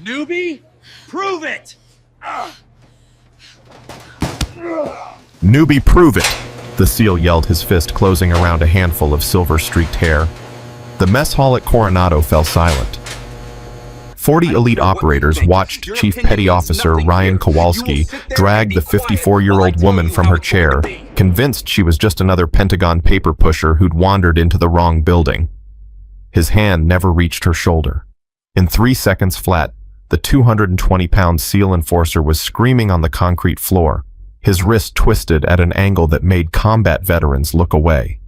Newbie, prove it! Newbie, prove it! The SEAL yelled, his fist closing around a handful of silver-streaked hair. The mess hall at Coronado fell silent. 40 elite operators watched Chief Petty Officer Ryan Kowalski drag the 54-year-old woman from her chair, convinced she was just another Pentagon paper pusher who'd wandered into the wrong building. His hand never reached her shoulder. In 3 seconds flat, the 220-pound SEAL enforcer was screaming on the concrete floor, his wrist twisted at an angle that made combat veterans look away.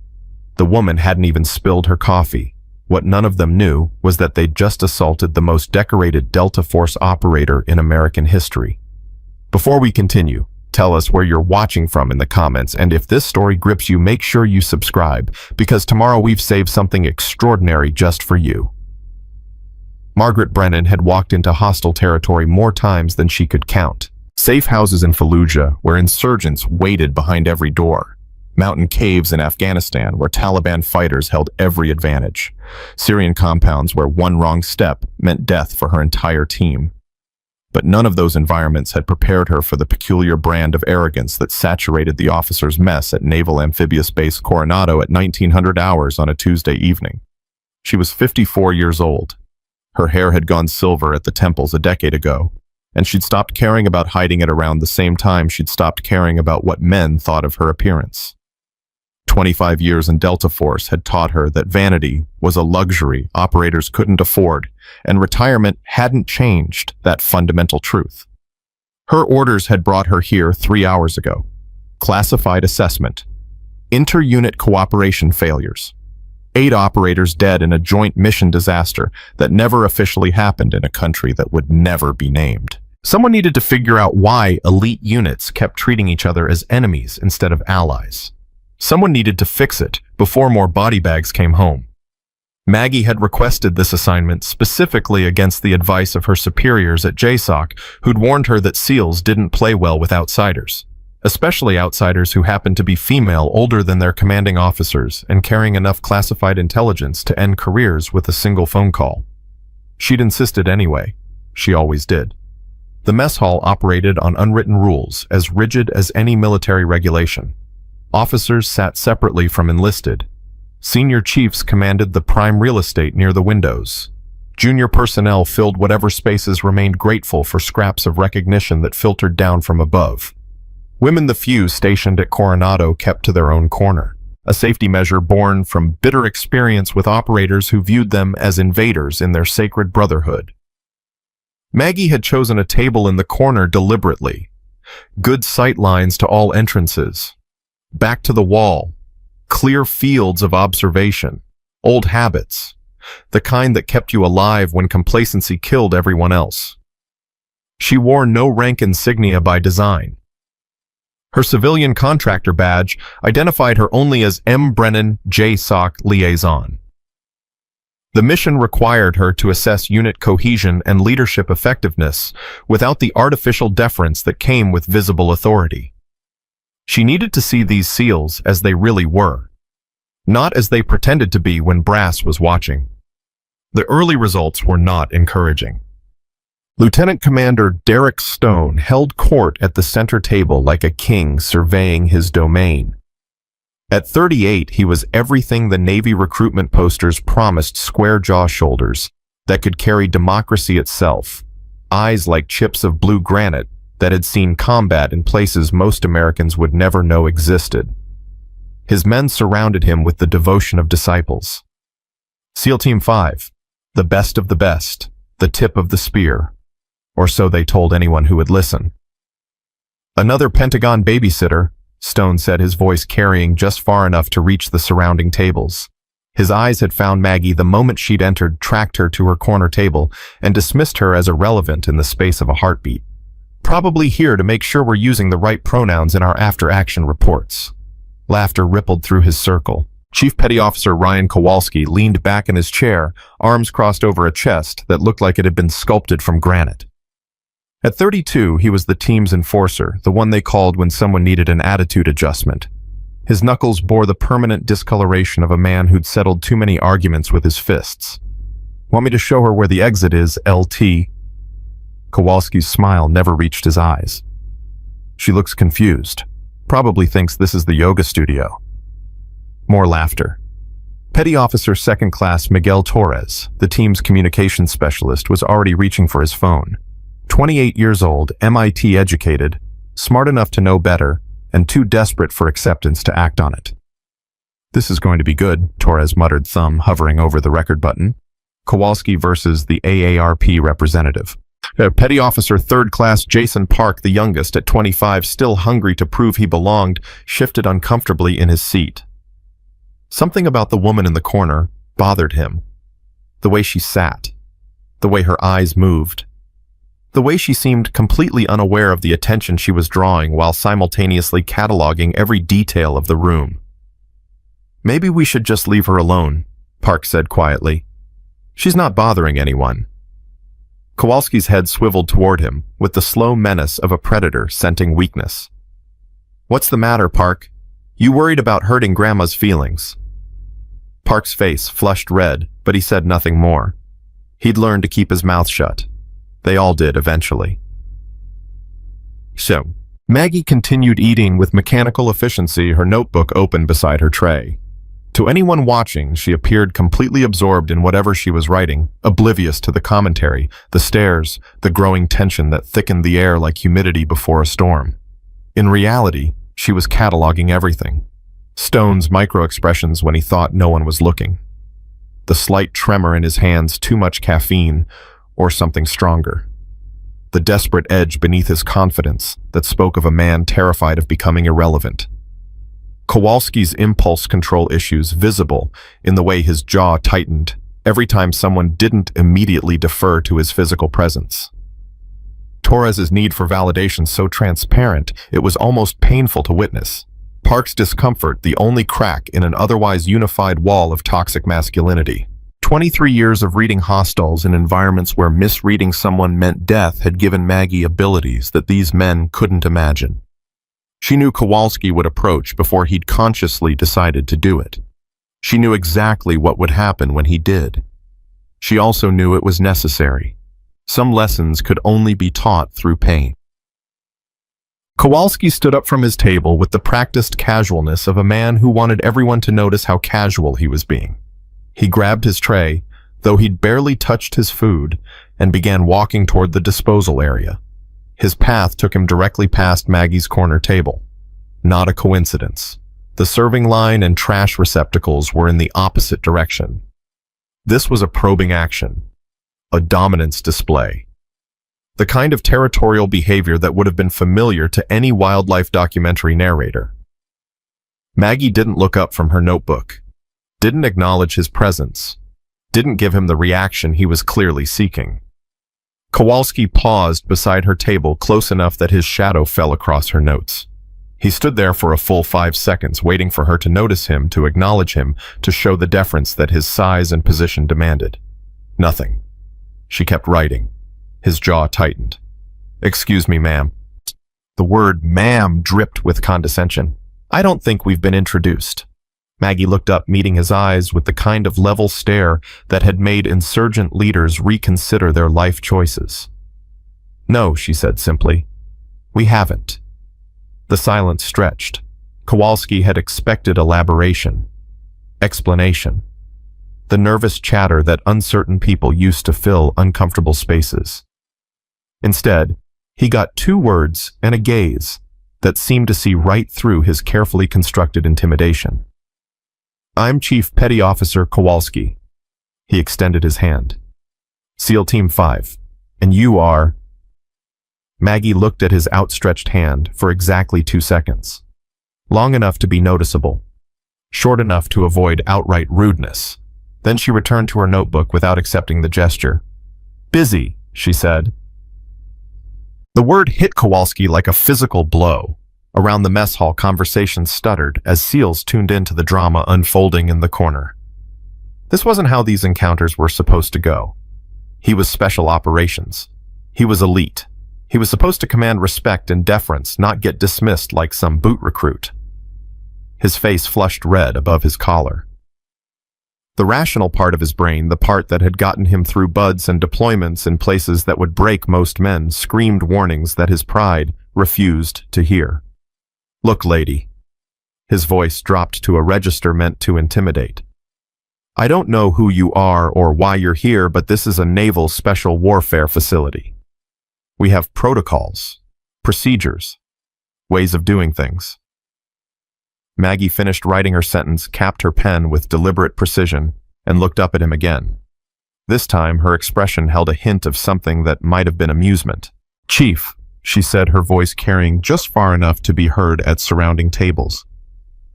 The woman hadn't even spilled her coffee. What none of them knew was that they'd just assaulted the most decorated Delta Force operator in American history. Before we continue, tell us where you're watching from in the comments, and if this story grips you, make sure you subscribe, because tomorrow we've saved something extraordinary just for you. Margaret Brennan had walked into hostile territory more times than she could count. Safe houses in Fallujah, where insurgents waited behind every door. Mountain caves in Afghanistan, where Taliban fighters held every advantage. Syrian compounds where one wrong step meant death for her entire team. But none of those environments had prepared her for the peculiar brand of arrogance that saturated the officers' mess at Naval Amphibious Base Coronado at 1900 hours on a Tuesday evening. She was 54 years old. Her hair had gone silver at the temples a decade ago, and she'd stopped caring about hiding it around the same time she'd stopped caring about what men thought of her appearance. 25 years in Delta Force had taught her that vanity was a luxury operators couldn't afford, and retirement hadn't changed that fundamental truth. Her orders had brought her here 3 hours ago. Classified assessment. Inter-unit cooperation failures. 8 operators dead in a joint mission disaster that never officially happened in a country that would never be named. Someone needed to figure out why elite units kept treating each other as enemies instead of allies. Someone needed to fix it before more body bags came home. Maggie had requested this assignment specifically against the advice of her superiors at JSOC, who'd warned her that SEALs didn't play well with outsiders, especially outsiders who happened to be female, older than their commanding officers, and carrying enough classified intelligence to end careers with a single phone call. She'd insisted anyway. She always did. The mess hall operated on unwritten rules, as rigid as any military regulation. Officers sat separately from enlisted. Senior chiefs commanded the prime real estate near the windows. Junior personnel filled whatever spaces remained, grateful for scraps of recognition that filtered down from above. Women, the few stationed at Coronado, kept to their own corner, a safety measure born from bitter experience with operators who viewed them as invaders in their sacred brotherhood. Maggie had chosen a table in the corner deliberately. Good sight lines to all entrances. Back to the wall. Clear fields of observation. Old habits. The kind that kept you alive when complacency killed everyone else. She wore no rank insignia by design. Her civilian contractor badge identified her only as M. Brennan, JSOC Liaison. The mission required her to assess unit cohesion and leadership effectiveness without the artificial deference that came with visible authority. She needed to see these SEALs as they really were, not as they pretended to be when brass was watching. The early results were not encouraging. Lieutenant Commander Derek Stone held court at the center table like a king surveying his domain. At 38, he was everything the Navy recruitment posters promised: square-jaw shoulders that could carry democracy itself, eyes like chips of blue granite that had seen combat in places most Americans would never know existed. His men surrounded him with the devotion of disciples. SEAL Team 5, the best of the best, the tip of the spear, or so they told anyone who would listen. Another Pentagon babysitter, Stone said, his voice carrying just far enough to reach the surrounding tables. His eyes had found Maggie the moment she'd entered, tracked her to her corner table, and dismissed her as irrelevant in the space of a heartbeat. Probably here to make sure we're using the right pronouns in our after-action reports. Laughter rippled through his circle. Chief Petty Officer Ryan Kowalski leaned back in his chair, arms crossed over a chest that looked like it had been sculpted from granite. At 32, he was the team's enforcer, the one they called when someone needed an attitude adjustment. His knuckles bore the permanent discoloration of a man who'd settled too many arguments with his fists. "Want me to show her where the exit is, LT?" Kowalski's smile never reached his eyes. She looks confused. Probably thinks this is the yoga studio. More laughter. Petty Officer Second Class Miguel Torres, the team's communications specialist, was already reaching for his phone. 28 years old, MIT educated, smart enough to know better, and too desperate for acceptance to act on it. This is going to be good, Torres muttered, thumb hovering over the record button. Kowalski versus the AARP representative. Petty Officer Third Class Jason Park, the youngest at 25, still hungry to prove he belonged, shifted uncomfortably in his seat. Something about the woman in the corner bothered him. The way she sat. The way her eyes moved. The way she seemed completely unaware of the attention she was drawing while simultaneously cataloging every detail of the room. Maybe we should just leave her alone, Park said quietly. She's not bothering anyone. Kowalski's head swiveled toward him with the slow menace of a predator scenting weakness. What's the matter, Park? You worried about hurting Grandma's feelings? Park's face flushed red, but he said nothing more. He'd learned to keep his mouth shut. They all did eventually. So, Maggie continued eating with mechanical efficiency, her notebook open beside her tray. To anyone watching, she appeared completely absorbed in whatever she was writing, oblivious to the commentary, the stares, the growing tension that thickened the air like humidity before a storm. In reality, she was cataloging everything. Stone's micro-expressions when he thought no one was looking. The slight tremor in his hands, too much caffeine, or something stronger. The desperate edge beneath his confidence that spoke of a man terrified of becoming irrelevant. Kowalski's impulse control issues visible in the way his jaw tightened every time someone didn't immediately defer to his physical presence. Torres's need for validation so transparent it was almost painful to witness. Park's discomfort the only crack in an otherwise unified wall of toxic masculinity. 23 years of reading hostels in environments where misreading someone meant death had given Maggie abilities that these men couldn't imagine. She knew Kowalski would approach before he'd consciously decided to do it. She knew exactly what would happen when he did. She also knew it was necessary. Some lessons could only be taught through pain. Kowalski stood up from his table with the practiced casualness of a man who wanted everyone to notice how casual he was being. He grabbed his tray, though he'd barely touched his food, and began walking toward the disposal area. His path took him directly past Maggie's corner table. Not a coincidence. The serving line and trash receptacles were in the opposite direction. This was a probing action, a dominance display. The kind of territorial behavior that would have been familiar to any wildlife documentary narrator. Maggie didn't look up from her notebook, didn't acknowledge his presence, didn't give him the reaction he was clearly seeking. Kowalski paused beside her table close enough that his shadow fell across her notes. He stood there for a full 5 seconds, waiting for her to notice him, to acknowledge him, to show the deference that his size and position demanded. Nothing. She kept writing. His jaw tightened. "Excuse me, ma'am." The word ma'am dripped with condescension. "I don't think we've been introduced." Maggie looked up, meeting his eyes with the kind of level stare that had made insurgent leaders reconsider their life choices. "No," she said simply. "We haven't." The silence stretched. Kowalski had expected elaboration, explanation, the nervous chatter that uncertain people used to fill uncomfortable spaces. Instead, he got 2 words and a gaze that seemed to see right through his carefully constructed intimidation. "I'm Chief Petty Officer Kowalski." He extended his hand. "SEAL Team 5. And you are..." Maggie looked at his outstretched hand for exactly 2 seconds. Long enough to be noticeable. Short enough to avoid outright rudeness. Then she returned to her notebook without accepting the gesture. "Busy," she said. The word hit Kowalski like a physical blow. Around the mess hall, conversation stuttered as SEALs tuned into the drama unfolding in the corner. This wasn't how these encounters were supposed to go. He was special operations. He was elite. He was supposed to command respect and deference, not get dismissed like some boot recruit. His face flushed red above his collar. The rational part of his brain, the part that had gotten him through buds and deployments in places that would break most men, screamed warnings that his pride refused to hear. "Look, lady." His voice dropped to a register meant to intimidate. "I don't know who you are or why you're here, but this is a naval special warfare facility. We have protocols, procedures, ways of doing things." Maggie finished writing her sentence, capped her pen with deliberate precision, and looked up at him again. This time, her expression held a hint of something that might have been amusement. "Chief," she said, her voice carrying just far enough to be heard at surrounding tables.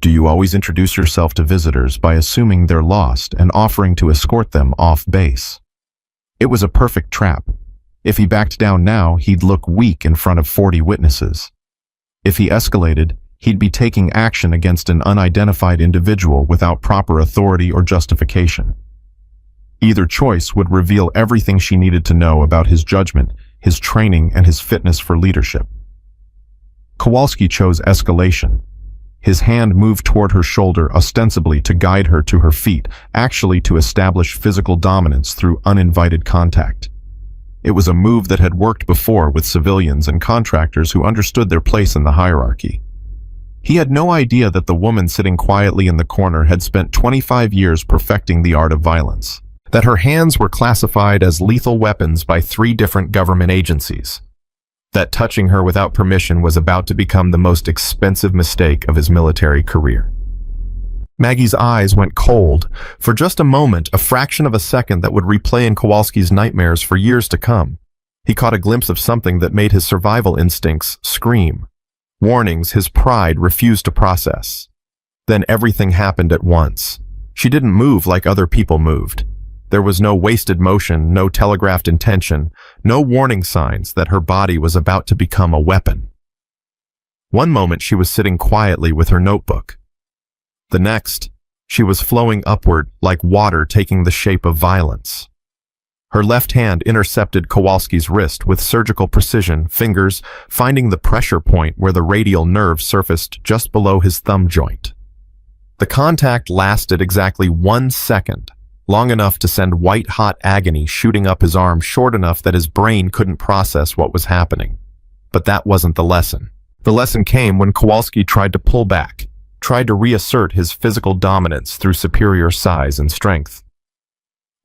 "Do you always introduce yourself to visitors by assuming they're lost and offering to escort them off base?" It was a perfect trap. If he backed down now, he'd look weak in front of 40 witnesses. If he escalated, he'd be taking action against an unidentified individual without proper authority or justification. Either choice would reveal everything she needed to know about his judgment, his training, and his fitness for leadership. Kowalski chose escalation. His hand moved toward her shoulder, ostensibly to guide her to her feet, actually to establish physical dominance through uninvited contact. It was a move that had worked before with civilians and contractors who understood their place in the hierarchy. He had no idea that the woman sitting quietly in the corner had spent 25 years perfecting the art of violence, that her hands were classified as lethal weapons by 3 different government agencies, that touching her without permission was about to become the most expensive mistake of his military career. Maggie's eyes went cold. For just a moment, a fraction of a second that would replay in Kowalski's nightmares for years to come. He caught a glimpse of something that made his survival instincts scream. Warnings his pride refused to process. Then everything happened at once. She didn't move like other people moved. There was no wasted motion, no telegraphed intention, no warning signs that her body was about to become a weapon. One moment she was sitting quietly with her notebook. The next, she was flowing upward like water taking the shape of violence. Her left hand intercepted Kowalski's wrist with surgical precision, fingers finding the pressure point where the radial nerve surfaced just below his thumb joint. The contact lasted exactly 1 second, long enough to send white-hot agony shooting up his arm, short enough that his brain couldn't process what was happening. But that wasn't the lesson. The lesson came when Kowalski tried to pull back, tried to reassert his physical dominance through superior size and strength.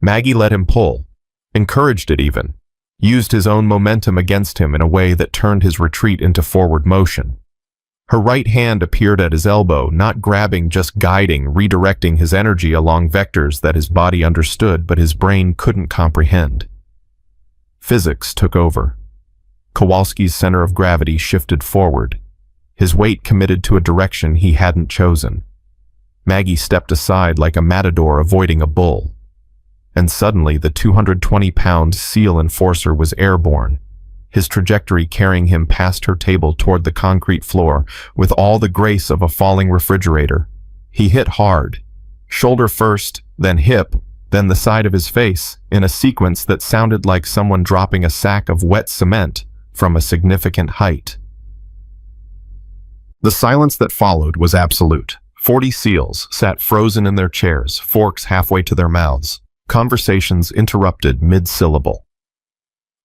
Maggie let him pull. Encouraged it even, used his own momentum against him in a way that turned his retreat into forward motion. Her right hand appeared at his elbow, not grabbing, just guiding, redirecting his energy along vectors that his body understood but his brain couldn't comprehend. Physics took over. Kowalski's center of gravity shifted forward, his weight committed to a direction he hadn't chosen. Maggie stepped aside like a matador avoiding a bull. And suddenly the 220-pound SEAL enforcer was airborne, his trajectory carrying him past her table toward the concrete floor with all the grace of a falling refrigerator. He hit hard, shoulder first, then hip, then the side of his face, in a sequence that sounded like someone dropping a sack of wet cement from a significant height. The silence that followed was absolute. 40 SEALs sat frozen in their chairs, forks halfway to their mouths. Conversations interrupted mid-syllable.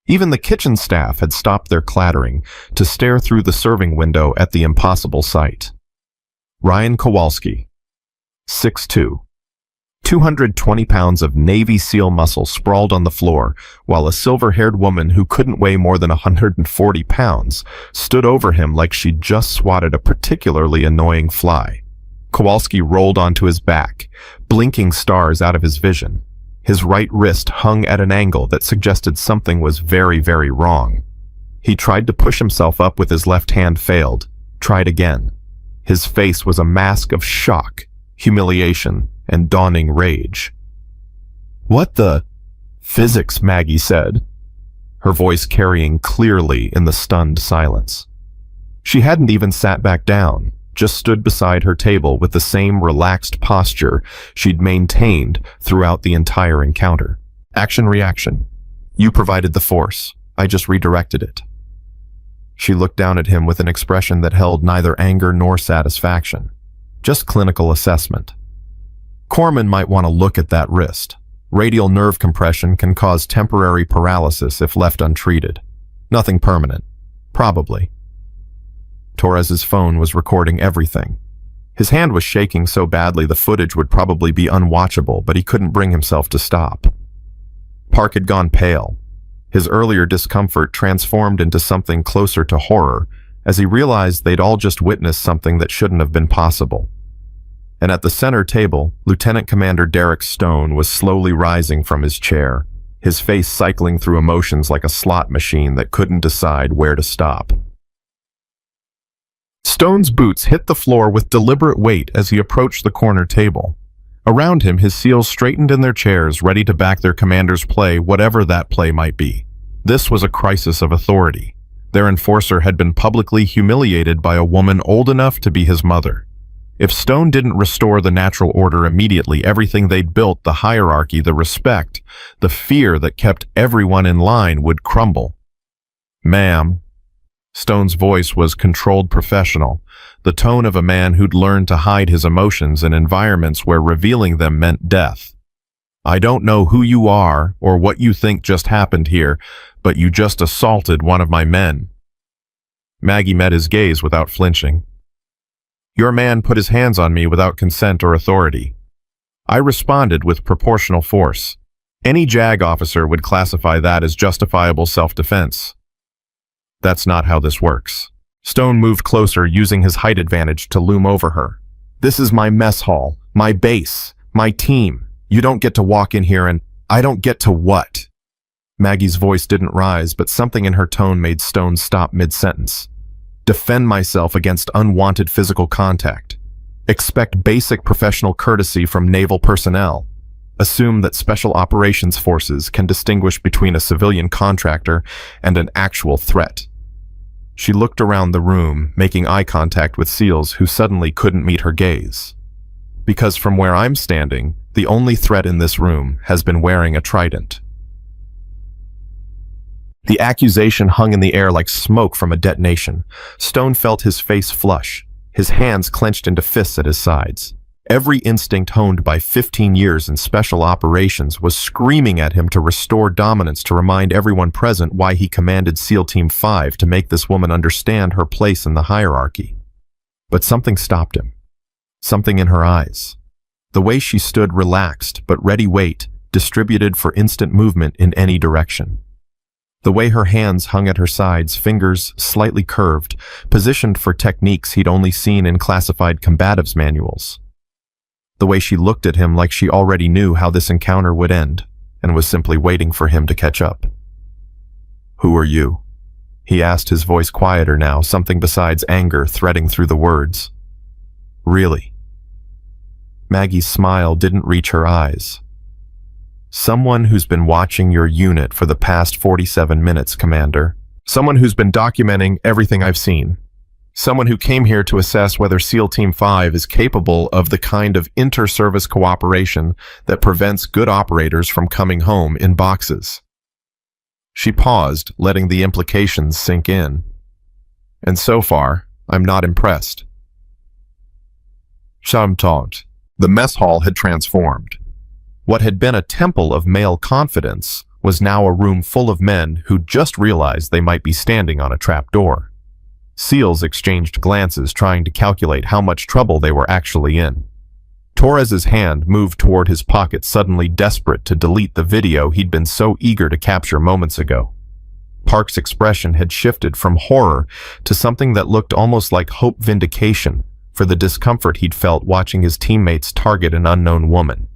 Even the kitchen staff had stopped their clattering to stare through the serving window at the impossible sight. Ryan Kowalski, 6'2", 220 pounds of Navy SEAL muscle sprawled on the floor, while a silver-haired woman who couldn't weigh more than 140 pounds stood over him like she'd just swatted a particularly annoying fly. Kowalski rolled onto his back, blinking stars out of his vision. His right wrist hung at an angle that suggested something was very, very wrong. He tried to push himself up with his left hand, failed, tried again. His face was a mask of shock, humiliation, and dawning rage. "What the?" "Physics," Maggie said, her voice carrying clearly in the stunned silence. She hadn't even sat back down, just stood beside her table with the same relaxed posture she'd maintained throughout the entire encounter. Action-reaction. You provided the force. I just redirected it. She looked down at him with an expression that held neither anger nor satisfaction, just clinical assessment. Corpsman might want to look at that wrist. Radial nerve compression can cause temporary paralysis if left untreated. Nothing permanent. Probably. Torres's phone was recording everything. His hand was shaking so badly the footage would probably be unwatchable, but he couldn't bring himself to stop. Park had gone pale. His earlier discomfort transformed into something closer to horror as he realized they'd all just witnessed something that shouldn't have been possible. And at the center table, Lieutenant Commander Derek Stone was slowly rising from his chair, his face cycling through emotions like a slot machine that couldn't decide where to stop. Stone's boots hit the floor with deliberate weight as he approached the corner table. Around him, his SEALs straightened in their chairs, ready to back their commander's play, whatever that play might be. This was a crisis of authority. Their enforcer had been publicly humiliated by a woman old enough to be his mother. If Stone didn't restore the natural order immediately, everything they'd built, the hierarchy, the respect, the fear that kept everyone in line, would crumble. "Ma'am." Stone's voice was controlled professional, the tone of a man who'd learned to hide his emotions in environments where revealing them meant death. "I don't know who you are or what you think just happened here, but you just assaulted one of my men." Maggie met his gaze without flinching. "Your man put his hands on me without consent or authority. I responded with proportional force. Any JAG officer would classify that as justifiable self-defense." "That's not how this works." Stone moved closer, using his height advantage to loom over her. "This is my mess hall, my base, my team. You don't get to walk in here and—" "I don't get to what?" Maggie's voice didn't rise, but something in her tone made Stone stop mid-sentence. "Defend myself against unwanted physical contact. Expect basic professional courtesy from naval personnel. Assume that Special Operations Forces can distinguish between a civilian contractor and an actual threat." She looked around the room, making eye contact with SEALs who suddenly couldn't meet her gaze. "Because from where I'm standing, the only threat in this room has been wearing a trident." The accusation hung in the air like smoke from a detonation. Stone felt his face flush, his hands clenched into fists at his sides. Every instinct honed by 15 years in special operations was screaming at him to restore dominance, to remind everyone present why he commanded SEAL Team 5, to make this woman understand her place in the hierarchy. But something stopped him. Something in her eyes. The way she stood, relaxed but ready weight, distributed for instant movement in any direction. The way her hands hung at her sides, fingers slightly curved, positioned for techniques he'd only seen in classified combatives manuals. The way she looked at him like she already knew how this encounter would end, and was simply waiting for him to catch up. "Who are you?" he asked, his voice quieter now, something besides anger threading through the words. "Really?" Maggie's smile didn't reach her eyes. "Someone who's been watching your unit for the past 47 minutes, Commander. Someone who's been documenting everything I've seen. Someone who came here to assess whether SEAL Team 5 is capable of the kind of inter-service cooperation that prevents good operators from coming home in boxes." She paused, letting the implications sink in. "And so far, I'm not impressed." Sometimes. The mess hall had transformed. What had been a temple of male confidence was now a room full of men who'd just realized they might be standing on a trapdoor. SEALs exchanged glances, trying to calculate how much trouble they were actually in. Torres's hand moved toward his pocket, suddenly desperate to delete the video he'd been so eager to capture moments ago. Park's expression had shifted from horror to something that looked almost like hope, vindication for the discomfort he'd felt watching his teammates target an unknown woman.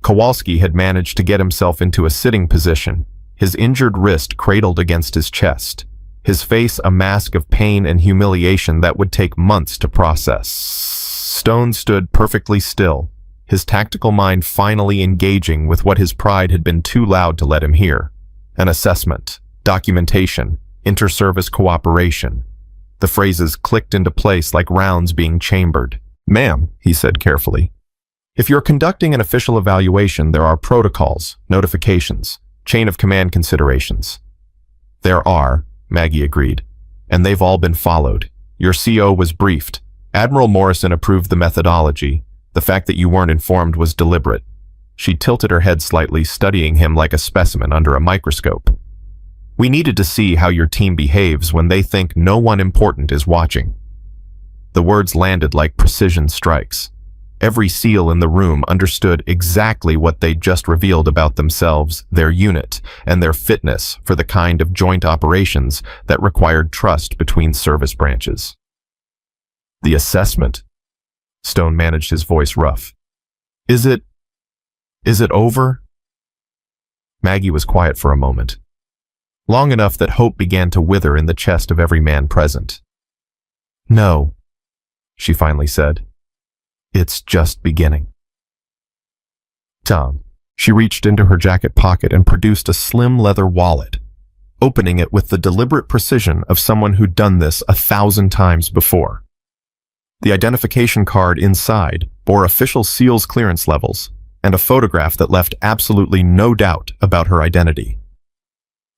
Kowalski had managed to get himself into a sitting position, his injured wrist cradled against his chest, his face a mask of pain and humiliation that would take months to process. Stone stood perfectly still, his tactical mind finally engaging with what his pride had been too loud to let him hear. An assessment, documentation, inter-service cooperation. The phrases clicked into place like rounds being chambered. "Ma'am," he said carefully, "if you're conducting an official evaluation, there are protocols, notifications, chain of command considerations." "There are," Maggie agreed, "and they've all been followed. Your CO was briefed. Admiral Morrison approved the methodology. The fact that you weren't informed was deliberate. She tilted her head slightly, studying him like a specimen under a microscope. We needed to see how your team behaves when they think no one important is watching. The words landed like precision strikes. Every SEAL in the room understood exactly what they'd just revealed about themselves, their unit, and their fitness for the kind of joint operations that required trust between service branches. The assessment. Stone managed his voice rough. Is it over? Maggie was quiet for a moment. Long enough that hope began to wither in the chest of every man present. No, she finally said. It's just beginning. Tom. She reached into her jacket pocket and produced a slim leather wallet, opening it with the deliberate precision of someone who'd done this 1,000 times before. The identification card inside bore official SEAL's clearance levels and a photograph that left absolutely no doubt about her identity.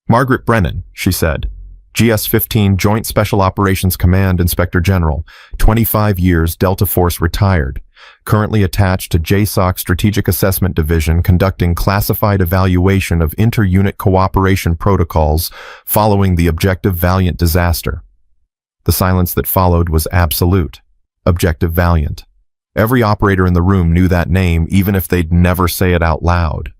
Margaret Brennan, she said, GS-15 Joint Special Operations Command Inspector General, 25 years, Delta Force retired, currently attached to JSOC Strategic Assessment Division conducting classified evaluation of inter-unit cooperation protocols following the Objective Valiant disaster. The silence that followed was absolute. Objective Valiant. Every operator in the room knew that name, even if they'd never say it out loud.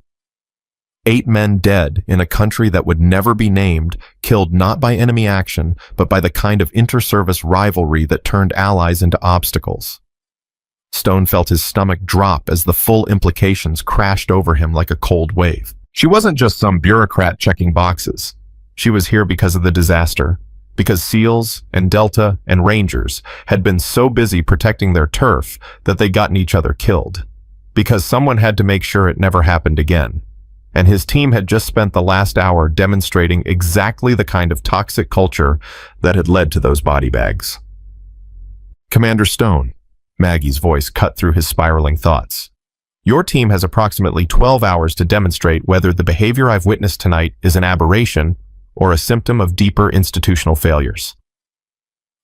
8 men dead in a country that would never be named, killed not by enemy action, but by the kind of inter-service rivalry that turned allies into obstacles. Stone felt his stomach drop as the full implications crashed over him like a cold wave. She wasn't just some bureaucrat checking boxes. She was here because of the disaster, because SEALs and Delta and Rangers had been so busy protecting their turf that they'd gotten each other killed, because someone had to make sure it never happened again. And his team had just spent the last hour demonstrating exactly the kind of toxic culture that had led to those body bags. Commander Stone, Maggie's voice cut through his spiraling thoughts. Your team has approximately 12 hours to demonstrate whether the behavior I've witnessed tonight is an aberration or a symptom of deeper institutional failures.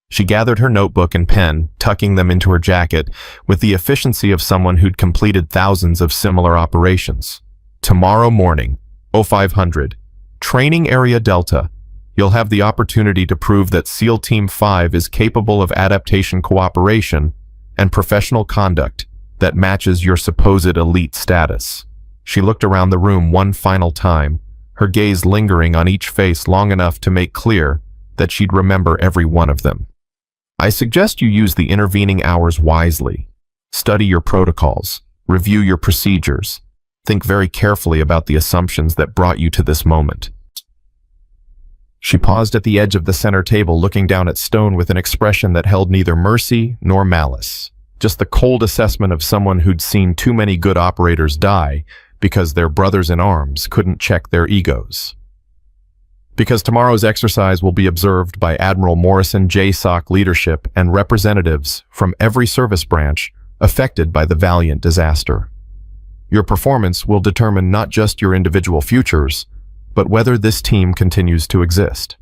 She gathered her notebook and pen, tucking them into her jacket with the efficiency of someone who'd completed thousands of similar operations. Tomorrow morning, 0500, Training Area Delta, you'll have the opportunity to prove that SEAL Team 5 is capable of adaptation cooperation and professional conduct that matches your supposed elite status. She looked around the room one final time, her gaze lingering on each face long enough to make clear that she'd remember every one of them. I suggest you use the intervening hours wisely. Study your protocols, review your procedures, think very carefully about the assumptions that brought you to this moment. She paused at the edge of the center table, looking down at Stone with an expression that held neither mercy nor malice, just the cold assessment of someone who'd seen too many good operators die because their brothers in arms couldn't check their egos. Because tomorrow's exercise will be observed by Admiral Morrison JSOC leadership and representatives from every service branch affected by the Valiant disaster. Your performance will determine not just your individual futures, but whether this team continues to exist.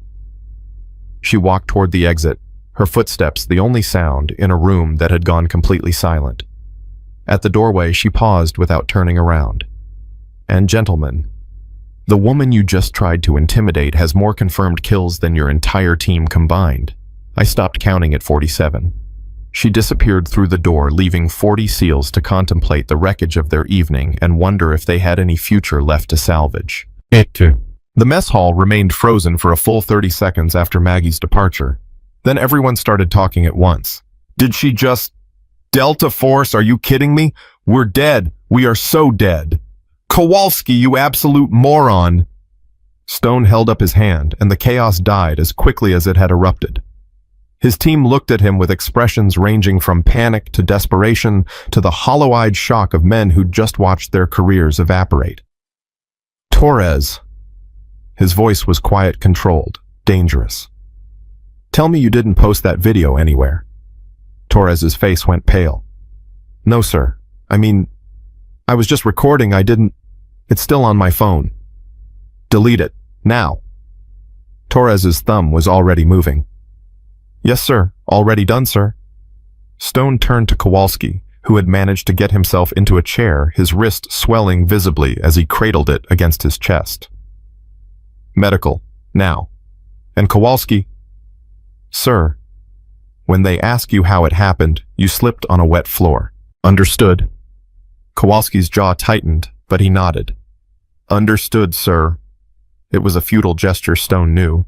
She walked toward the exit, her footsteps the only sound in a room that had gone completely silent. At the doorway, she paused without turning around. And gentlemen, the woman you just tried to intimidate has more confirmed kills than your entire team combined. I stopped counting at 47. She disappeared through the door, leaving 40 SEALs to contemplate the wreckage of their evening and wonder if they had any future left to salvage. The mess hall remained frozen for a full 30 seconds after Maggie's departure. Then everyone started talking at once. Did she just... Delta Force, are you kidding me? We're dead. We are so dead. Kowalski, you absolute moron! Stone held up his hand, and the chaos died as quickly as it had erupted. His team looked at him with expressions ranging from panic to desperation to the hollow-eyed shock of men who'd just watched their careers evaporate. Torres. His voice was quiet, controlled, dangerous. Tell me you didn't post that video anywhere. Torres's face went pale. No, sir. I mean, I was just recording. I didn't... It's still on my phone. Delete it. Now. Torres's thumb was already moving. Yes, sir. Already done, sir. Stone turned to Kowalski, who had managed to get himself into a chair, his wrist swelling visibly as he cradled it against his chest. "Medical, now." "And Kowalski?" "Sir, when they ask you how it happened, you slipped on a wet floor." "Understood." Kowalski's jaw tightened, but he nodded. "Understood, sir." It was a futile gesture, Stone knew.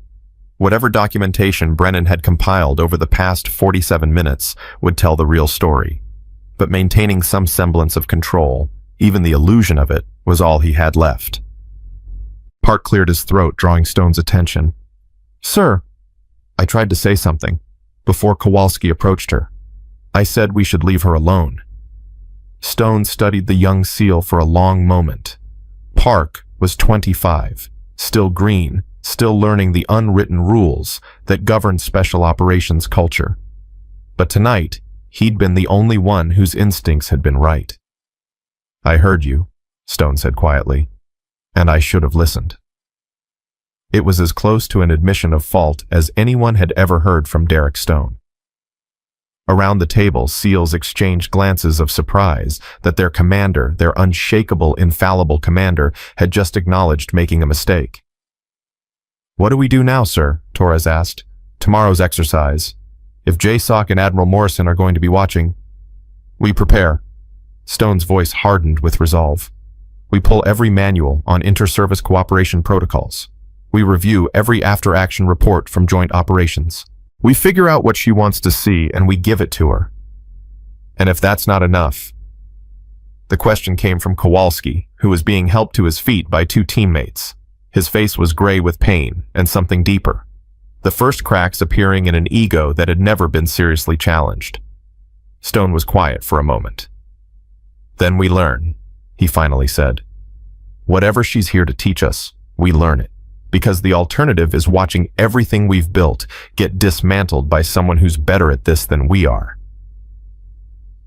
Whatever documentation Brennan had compiled over the past 47 minutes would tell the real story. But maintaining some semblance of control, even the illusion of it, was all he had left. Park cleared his throat, drawing Stone's attention. "Sir," I tried to say something, before Kowalski approached her. "I said we should leave her alone." Stone studied the young SEAL for a long moment. Park was 25, still green, still learning the unwritten rules that govern special operations culture. But tonight, he'd been the only one whose instincts had been right. "I heard you," Stone said quietly, "and I should have listened." It was as close to an admission of fault as anyone had ever heard from Derek Stone. Around the table, SEALs exchanged glances of surprise that their commander, their unshakable, infallible commander, had just acknowledged making a mistake. "What do we do now, sir?" Torres asked. "Tomorrow's exercise. If JSOC and Admiral Morrison are going to be watching, we prepare." Stone's voice hardened with resolve. "We pull every manual on inter-service cooperation protocols. We review every after-action report from joint operations. We figure out what she wants to see and we give it to her. And if that's not enough..." The question came from Kowalski, who was being helped to his feet by two teammates. His face was gray with pain and something deeper, the first cracks appearing in an ego that had never been seriously challenged. Stone was quiet for a moment. "Then we learn," he finally said. "Whatever she's here to teach us, we learn it. Because the alternative is watching everything we've built get dismantled by someone who's better at this than we are."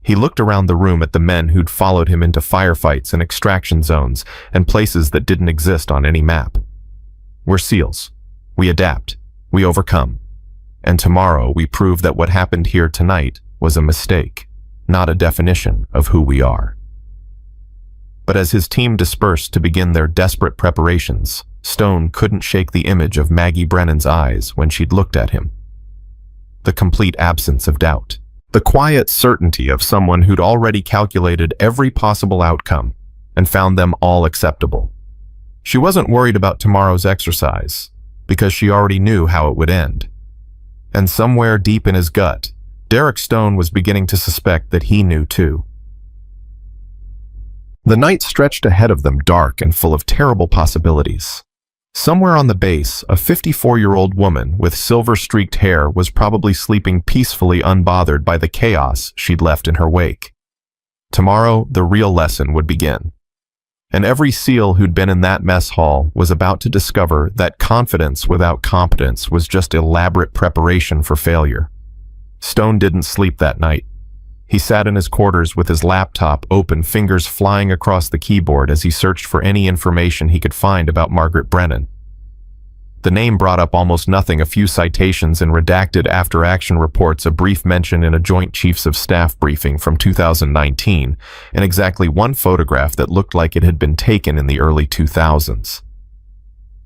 He looked around the room at the men who'd followed him into firefights and extraction zones and places that didn't exist on any map. "We're SEALs. We adapt. We overcome. And tomorrow we prove that what happened here tonight was a mistake, not a definition of who we are." But as his team dispersed to begin their desperate preparations, Stone couldn't shake the image of Maggie Brennan's eyes when she'd looked at him. The complete absence of doubt. The quiet certainty of someone who'd already calculated every possible outcome and found them all acceptable. She wasn't worried about tomorrow's exercise, because she already knew how it would end. And somewhere deep in his gut, Derek Stone was beginning to suspect that he knew too. The night stretched ahead of them, dark and full of terrible possibilities. Somewhere on the base, a 54-year-old woman with silver-streaked hair was probably sleeping peacefully, unbothered by the chaos she'd left in her wake. Tomorrow, the real lesson would begin. And every SEAL who'd been in that mess hall was about to discover that confidence without competence was just elaborate preparation for failure. Stone didn't sleep that night. He sat in his quarters with his laptop open, fingers flying across the keyboard as he searched for any information he could find about Margaret Brennan. The name brought up almost nothing: a few citations and redacted after-action reports, a brief mention in a Joint Chiefs of Staff briefing from 2019, and exactly one photograph that looked like it had been taken in the early 2000s.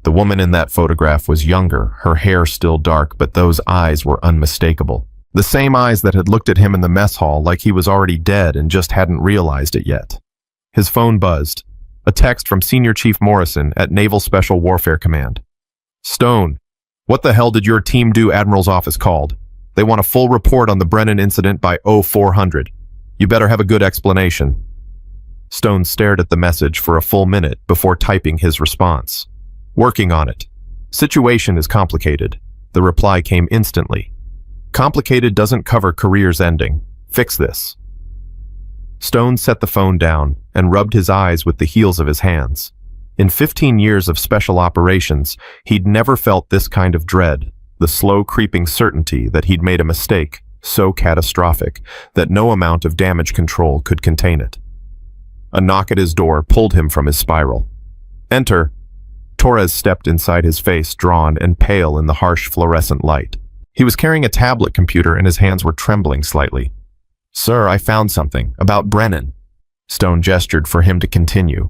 The woman in that photograph was younger, her hair still dark, but those eyes were unmistakable. The same eyes that had looked at him in the mess hall like he was already dead and just hadn't realized it yet. His phone buzzed. A text from Senior Chief Morrison at Naval Special Warfare Command. "Stone, what the hell did your team do? Admiral's office called. They want a full report on the Brennan incident by 0400. You better have a good explanation." Stone stared at the message for a full minute before typing his response. "Working on it. Situation is complicated." The reply came instantly. "Complicated doesn't cover careers ending. Fix this." Stone set the phone down and rubbed his eyes with the heels of his hands. In 15 years of special operations, he'd never felt this kind of dread, the slow creeping certainty that he'd made a mistake so catastrophic that no amount of damage control could contain it. A knock at his door pulled him from his spiral. "Enter." Torres stepped inside, his face drawn and pale in the harsh fluorescent light. He was carrying a tablet computer and his hands were trembling slightly. Sir, I found something about Brennan. Stone gestured for him to continue.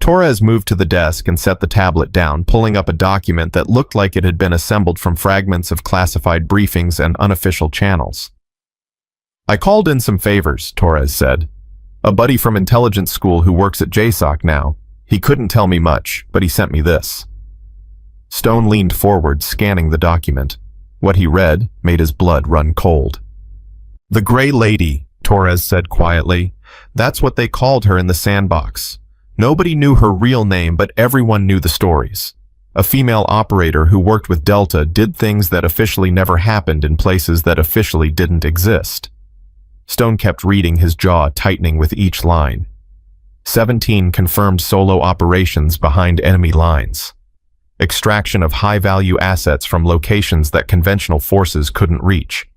Torres moved to the desk and set the tablet down, pulling up a document that looked like it had been assembled from fragments of classified briefings and unofficial channels. I called in some favors, Torres said. A buddy from intelligence school who works at JSOC now. He couldn't tell me much, but he sent me this. Stone leaned forward, scanning the document. What he read made his blood run cold. The Gray Lady, Torres said quietly. That's what they called her in the sandbox. Nobody knew her real name, but everyone knew the stories. A female operator who worked with Delta did things that officially never happened in places that officially didn't exist. Stone kept reading, his jaw tightening with each line. 17 confirmed solo operations behind enemy lines. Extraction of high-value assets from locations that conventional forces couldn't reach.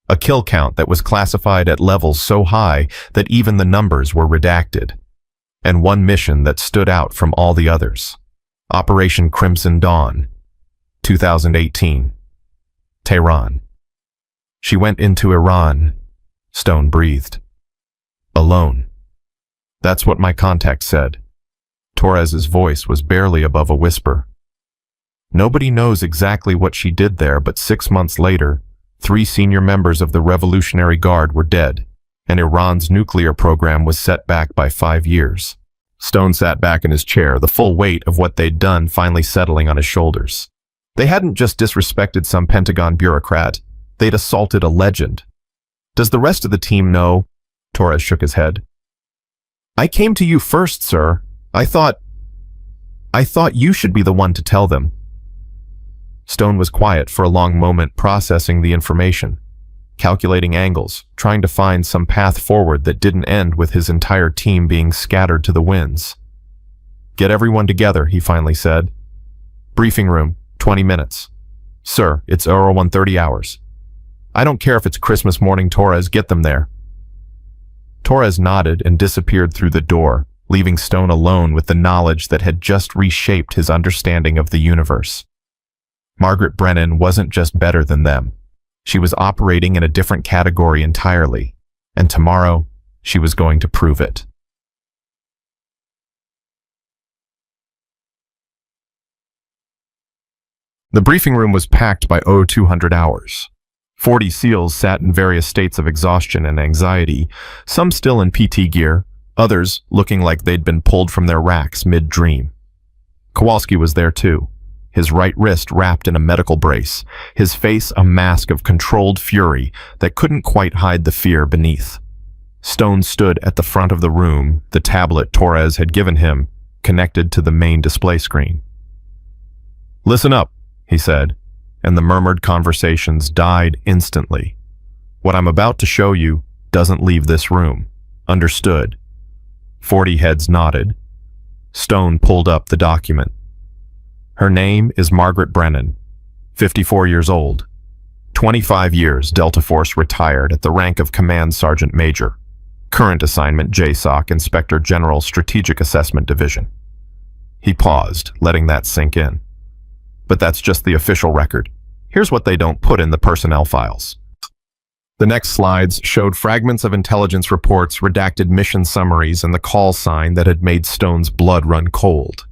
A kill count that was classified at levels so high that even the numbers were redacted. And one mission that stood out from all the others. Operation Crimson Dawn, 2018. Tehran. She went into Iran, Stone breathed. Alone. That's what my contact said. Torres's voice was barely above a whisper. Nobody knows exactly what she did there, but 6 months later, 3 senior members of the Revolutionary Guard were dead, and Iran's nuclear program was set back by 5 years. Stone sat back in his chair, the full weight of what they'd done finally settling on his shoulders. They hadn't just disrespected some Pentagon bureaucrat, they'd assaulted a legend. Does the rest of the team know? Torres shook his head. I came to you first, sir. I thought you should be the one to tell them. Stone was quiet for a long moment, processing the information, calculating angles, trying to find some path forward that didn't end with his entire team being scattered to the winds. Get everyone together, he finally said. Briefing room, 20 minutes. Sir, it's 01:30 hours. I don't care if it's Christmas morning, Torres, get them there. Torres nodded and disappeared through the door, leaving Stone alone with the knowledge that had just reshaped his understanding of the universe. Margaret Brennan wasn't just better than them. She was operating in a different category entirely, and tomorrow she was going to prove it. The briefing room was packed by 0200 hours. 40 SEALs sat in various states of exhaustion and anxiety, some still in PT gear, others looking like they'd been pulled from their racks mid-dream. Kowalski was there too, his right wrist wrapped in a medical brace, his face a mask of controlled fury that couldn't quite hide the fear beneath. Stone stood at the front of the room, the tablet Torres had given him, connected to the main display screen. Listen up, he said, and the murmured conversations died instantly. What I'm about to show you doesn't leave this room. Understood? 40 heads nodded. Stone pulled up the document. Her name is Margaret Brennan, 54 years old. 25 years Delta Force retired at the rank of Command Sergeant Major. Current assignment JSOC, Inspector General Strategic Assessment Division. He paused, letting that sink in. But that's just the official record. Here's what they don't put in the personnel files. The next slides showed fragments of intelligence reports, redacted mission summaries, and the call sign that had made Stone's blood run cold.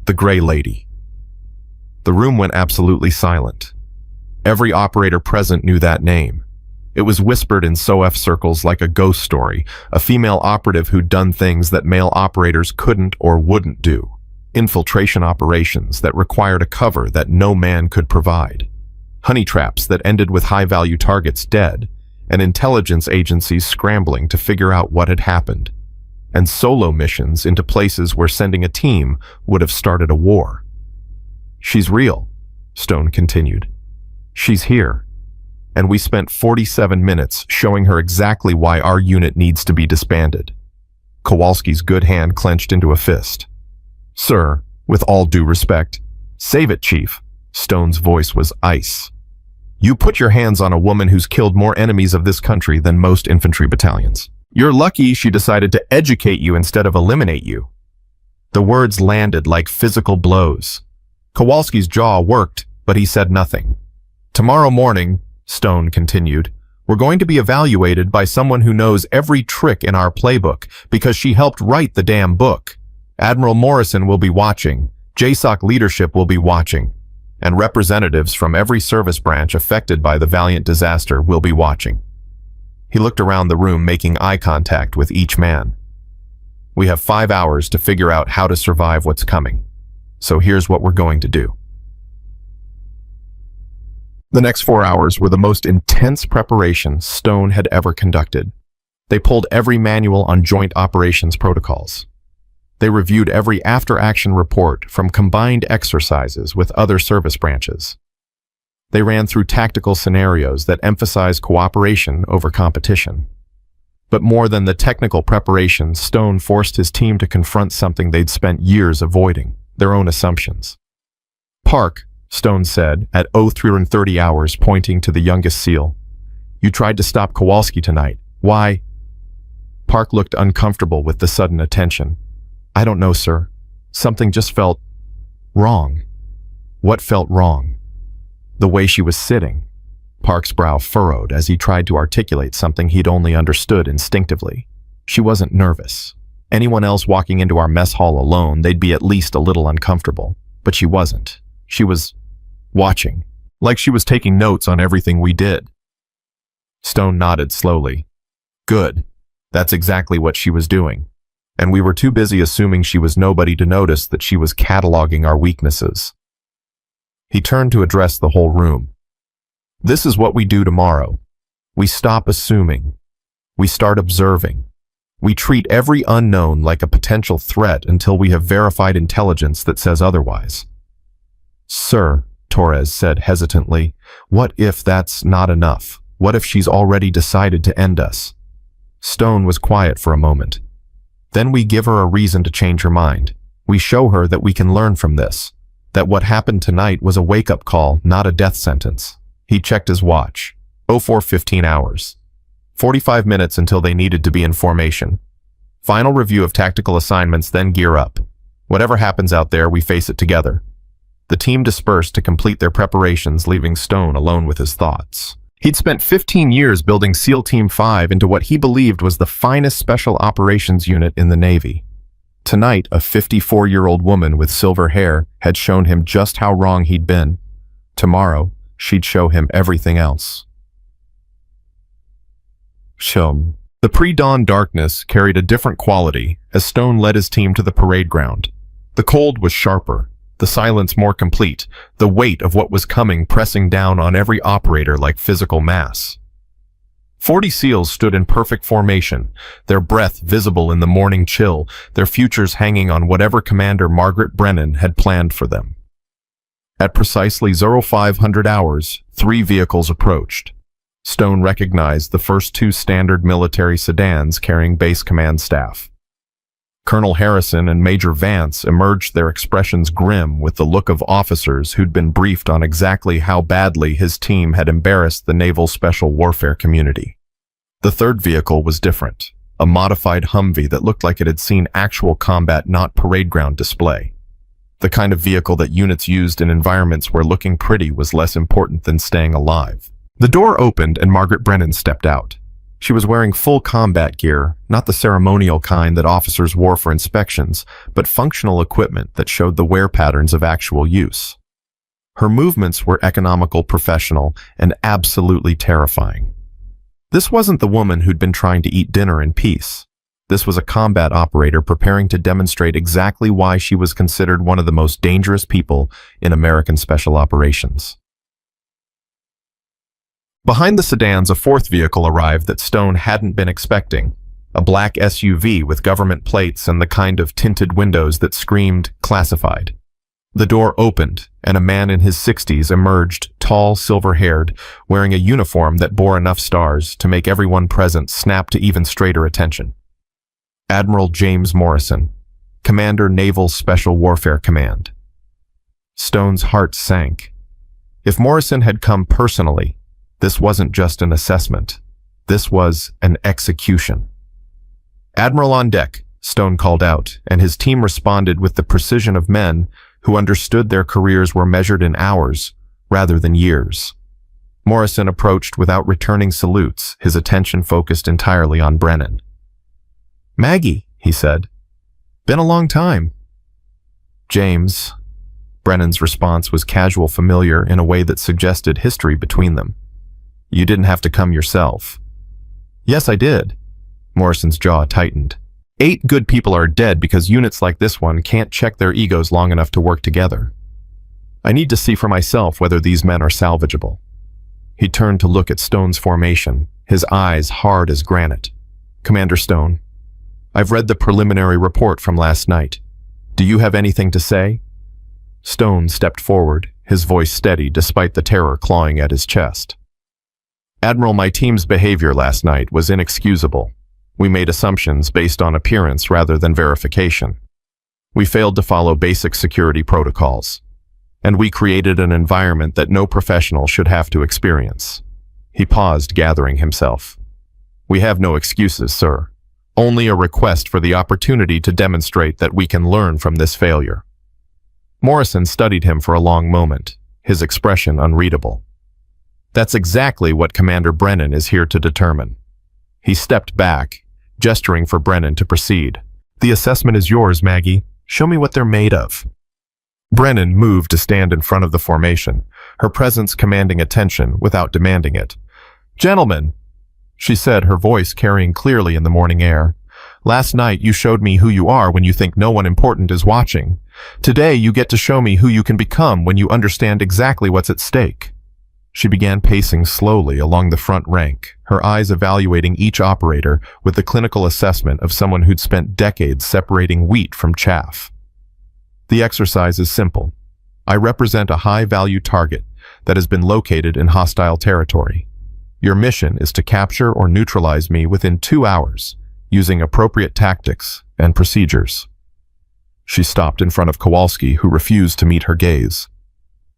The Gray Lady. The room went absolutely silent. Every operator present knew that name. It was whispered in SOF circles like a ghost story, a female operative who'd done things that male operators couldn't or wouldn't do. Infiltration operations that required a cover that no man could provide. Honey traps that ended with high-value targets dead, and intelligence agencies scrambling to figure out what had happened. And solo missions into places where sending a team would have started a war. She's real, Stone continued. She's here. And we spent 47 minutes showing her exactly why our unit needs to be disbanded. Kowalski's good hand clenched into a fist. Sir, with all due respect, save it, Chief. Stone's voice was ice. You put your hands on a woman who's killed more enemies of this country than most infantry battalions. You're lucky she decided to educate you instead of eliminate you. The words landed like physical blows. Kowalski's jaw worked, but he said nothing. Tomorrow morning, Stone continued, We're going to be evaluated by someone who knows every trick in our playbook because she helped write the damn book. Admiral Morrison will be watching, JSOC leadership will be watching, and representatives from every service branch affected by the Valiant disaster will be watching. He looked around the room, making eye contact with each man. We have 5 hours to figure out how to survive what's coming. So here's what we're going to do. The next 4 hours were the most intense preparation Stone had ever conducted. They pulled every manual on joint operations protocols. They reviewed every after-action report from combined exercises with other service branches. They ran through tactical scenarios that emphasized cooperation over competition. But more than the technical preparation, Stone forced his team to confront something they'd spent years avoiding, their own assumptions. Park, Stone said, at 0330 hours, pointing to the youngest SEAL. You tried to stop Kowalski tonight. Why? Park looked uncomfortable with the sudden attention. I don't know, sir. Something just felt wrong. What felt wrong? The way she was sitting. Park's brow furrowed as he tried to articulate something he'd only understood instinctively. She wasn't nervous. Anyone else walking into our mess hall alone, they'd be at least a little uncomfortable. But she wasn't. She was watching, like she was taking notes on everything we did. Stone nodded slowly. Good. That's exactly what she was doing. And we were too busy assuming she was nobody to notice that she was cataloging our weaknesses. He turned to address the whole room. This is what we do tomorrow. We stop assuming. We start observing. We treat every unknown like a potential threat until we have verified intelligence that says otherwise. Sir, Torres said hesitantly, what if that's not enough? What if she's already decided to end us? Stone was quiet for a moment. Then we give her a reason to change her mind. We show her that we can learn from this, that what happened tonight was a wake-up call, not a death sentence. He checked his watch. 04:15 hours. 45 minutes until they needed to be in formation. Final review of tactical assignments, then gear up. Whatever happens out there, we face it together. The team dispersed to complete their preparations, leaving Stone alone with his thoughts. He'd spent 15 years building SEAL Team 5 into what he believed was the finest special operations unit in the Navy. Tonight, a 54-year-old woman with silver hair had shown him just how wrong he'd been. Tomorrow, she'd show him everything else. The pre-dawn darkness carried a different quality as Stone led his team to the parade ground. The cold was sharper, the silence more complete, the weight of what was coming pressing down on every operator like physical mass. 40 SEALs stood in perfect formation, their breath visible in the morning chill, their futures hanging on whatever Commander Margaret Brennan had planned for them. At precisely 0500 hours, 3 vehicles approached. Stone recognized the first 2 standard military sedans carrying base command staff. Colonel Harrison and Major Vance emerged, their expressions grim with the look of officers who'd been briefed on exactly how badly his team had embarrassed the naval special warfare community. The third vehicle was different, a modified Humvee that looked like it had seen actual combat, not parade ground display. The kind of vehicle that units used in environments where looking pretty was less important than staying alive. The door opened and Margaret Brennan stepped out. She was wearing full combat gear, not the ceremonial kind that officers wore for inspections, but functional equipment that showed the wear patterns of actual use. Her movements were economical, professional, and absolutely terrifying. This wasn't the woman who'd been trying to eat dinner in peace. This was a combat operator preparing to demonstrate exactly why she was considered one of the most dangerous people in American special operations. Behind the sedans, a 4th vehicle arrived that Stone hadn't been expecting, a black SUV with government plates and the kind of tinted windows that screamed classified. The door opened, and a man in his 60s emerged, tall, silver-haired, wearing a uniform that bore enough stars to make everyone present snap to even straighter attention. Admiral James Morrison, Commander Naval Special Warfare Command. Stone's heart sank. If Morrison had come personally, this wasn't just an assessment. This was an execution. Admiral on deck, Stone called out, and his team responded with the precision of men who understood their careers were measured in hours rather than years. Morrison approached without returning salutes, his attention focused entirely on Brennan. "Maggie," he said. "Been a long time." "James." Brennan's response was casual, familiar in a way that suggested history between them. "You didn't have to come yourself." "Yes, I did." Morrison's jaw tightened. 8 good people are dead because units like this one can't check their egos long enough to work together. I need to see for myself whether these men are salvageable. He turned to look at Stone's formation, his eyes hard as granite. "Commander Stone, I've read the preliminary report from last night. Do you have anything to say?" Stone stepped forward, his voice steady despite the terror clawing at his chest. "Admiral, my team's behavior last night was inexcusable. We made assumptions based on appearance rather than verification. We failed to follow basic security protocols. And we created an environment that no professional should have to experience." He paused, gathering himself. "We have no excuses, sir. Only a request for the opportunity to demonstrate that we can learn from this failure." Morrison studied him for a long moment, his expression unreadable. "That's exactly what Commander Brennan is here to determine." He stepped back, gesturing for Brennan to proceed. "The assessment is yours, Maggie. Show me what they're made of." Brennan moved to stand in front of the formation, her presence commanding attention without demanding it. "Gentlemen," she said, her voice carrying clearly in the morning air, "last night you showed me who you are when you think no one important is watching. Today you get to show me who you can become when you understand exactly what's at stake." She began pacing slowly along the front rank, her eyes evaluating each operator with the clinical assessment of someone who'd spent decades separating wheat from chaff. "The exercise is simple. I represent a high-value target that has been located in hostile territory. Your mission is to capture or neutralize me within 2 hours, using appropriate tactics and procedures." She stopped in front of Kowalski, who refused to meet her gaze.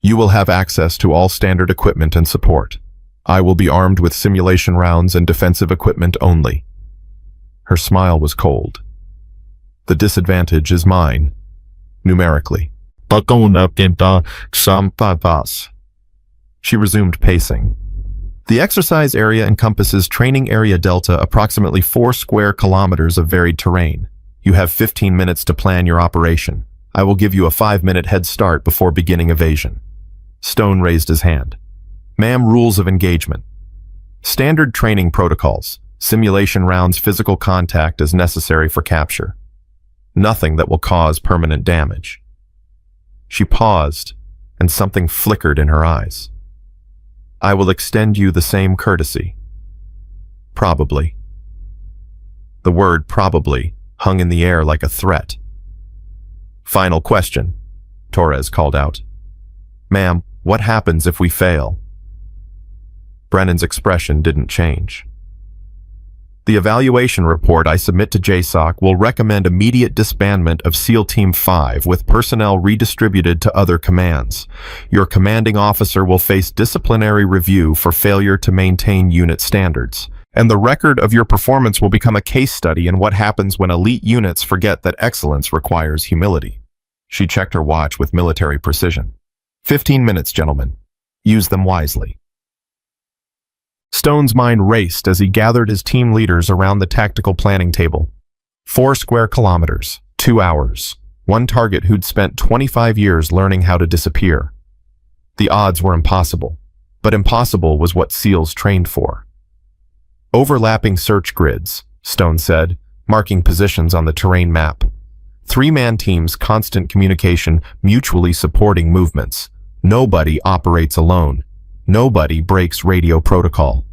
"You will have access to all standard equipment and support. I will be armed with simulation rounds and defensive equipment only." Her smile was cold. "The disadvantage is mine. Numerically." She resumed pacing. "The exercise area encompasses training area delta, approximately 4 square kilometers of varied terrain. You have 15 minutes to plan your operation. I will give you a 5-minute head start before beginning evasion." Stone raised his hand. "Ma'am, rules of engagement. Standard training protocols. Simulation rounds, physical contact as necessary for capture. Nothing that will cause permanent damage." She paused, and something flickered in her eyes. "I will extend you the same courtesy." "Probably." The word probably hung in the air like a threat. "Final question," Torres called out. "Ma'am, what happens if we fail?" Brennan's expression didn't change. "The evaluation report I submit to JSOC will recommend immediate disbandment of SEAL Team 5 with personnel redistributed to other commands. Your commanding officer will face disciplinary review for failure to maintain unit standards. And the record of your performance will become a case study in what happens when elite units forget that excellence requires humility." She checked her watch with military precision. 15 minutes, gentlemen. Use them wisely." Stone's mind raced as he gathered his team leaders around the tactical planning table. 4 square kilometers, 2 hours, one target who'd spent 25 years learning how to disappear. The odds were impossible, but impossible was what SEALs trained for. "Overlapping search grids," Stone said, marking positions on the terrain map. 3-man teams, constant communication, mutually supporting movements. Nobody operates alone. Nobody breaks radio protocol.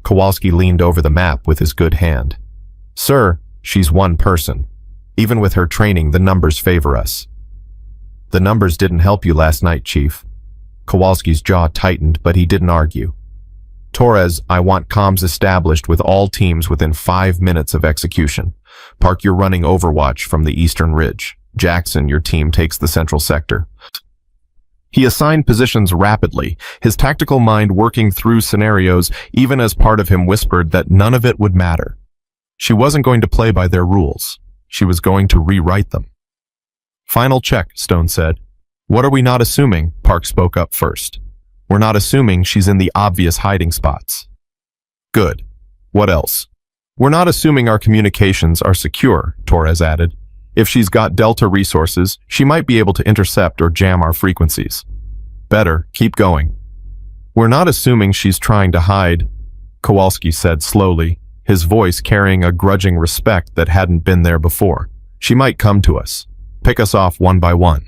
Kowalski leaned over the map with his good hand. "Sir, she's one person. Even with her training, the numbers favor us." "The numbers didn't help you last night, Chief." Kowalski's jaw tightened, but he didn't argue. "Torres, I want comms established with all teams within 5 minutes of execution. Park, you're running Overwatch from the eastern ridge. Jackson, your team takes the central sector." He assigned positions rapidly, his tactical mind working through scenarios, even as part of him whispered that none of it would matter. She wasn't going to play by their rules. She was going to rewrite them. "Final check," Stone said. "What are we not assuming?" Park spoke up first. We're not assuming she's in the obvious hiding spots. Good. What else? We're not assuming our communications are secure, Torres added. If she's got Delta resources, she might be able to intercept or jam our frequencies. Better, keep going. We're not assuming she's trying to hide, Kowalski said slowly, his voice carrying a grudging respect that hadn't been there before. She might come to us, pick us off one by one.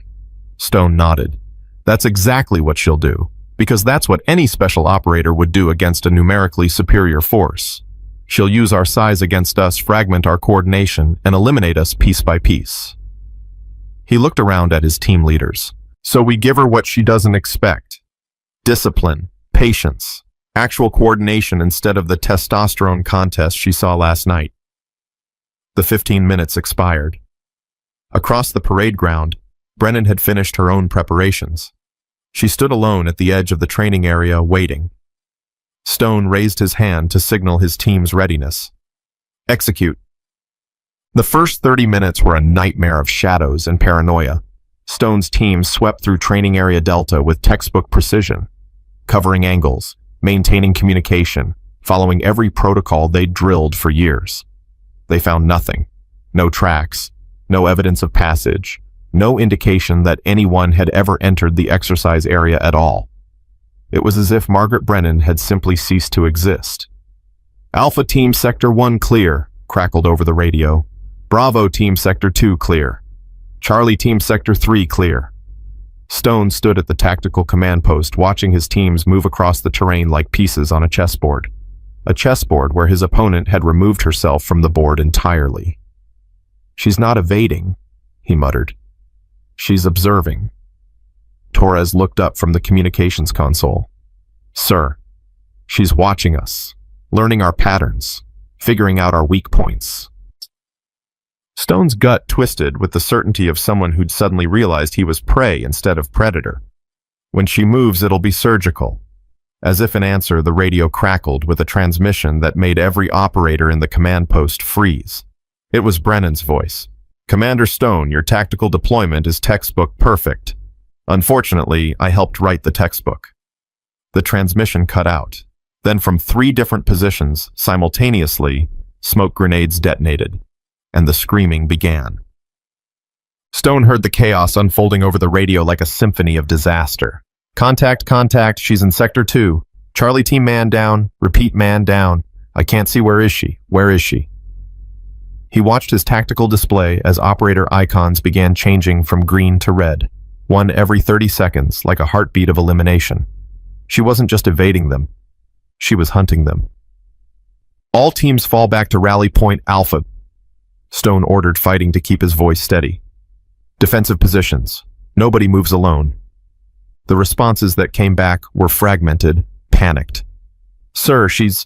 Stone nodded. That's exactly what she'll do, because that's what any special operator would do against a numerically superior force. She'll use our size against us, fragment our coordination, and eliminate us piece by piece. He looked around at his team leaders. So we give her what she doesn't expect. Discipline, patience, actual coordination instead of the testosterone contest she saw last night. The 15 minutes expired. Across the parade ground, Brennan had finished her own preparations. She stood alone at the edge of the training area, waiting. Stone raised his hand to signal his team's readiness. Execute. The first 30 minutes were a nightmare of shadows and paranoia. Stone's team swept through training area Delta with textbook precision, covering angles, maintaining communication, following every protocol they'd drilled for years. They found nothing. No tracks, no evidence of passage, no indication that anyone had ever entered the exercise area at all. It was as if Margaret Brennan had simply ceased to exist. Alpha Team Sector 1 clear, crackled over the radio. Bravo Team Sector 2 clear. Charlie Team Sector 3 clear. Stone stood at the tactical command post, watching his teams move across the terrain like pieces on a chessboard. A chessboard where his opponent had removed herself from the board entirely. She's not evading, he muttered. She's observing. Torres looked up from the communications console. Sir, she's watching us, learning our patterns, figuring out our weak points. Stone's gut twisted with the certainty of someone who'd suddenly realized he was prey instead of predator. When she moves, it'll be surgical. As if in answer, the radio crackled with a transmission that made every operator in the command post freeze. It was Brennan's voice. Commander Stone, your tactical deployment is textbook perfect. Unfortunately, I helped write the textbook. The transmission cut out. Then from 3 different positions, simultaneously, smoke grenades detonated, and the screaming began. Stone heard the chaos unfolding over the radio like a symphony of disaster. Contact, contact, she's in Sector 2. Charlie Team man down, repeat man down. I can't see, where is she? Where is she? He watched his tactical display as operator icons began changing from green to red, one every 30 seconds, like a heartbeat of elimination. She wasn't just evading them. She was hunting them. All teams fall back to rally point Alpha. Stone ordered, fighting to keep his voice steady. Defensive positions. Nobody moves alone. The responses that came back were fragmented, panicked. Sir, she's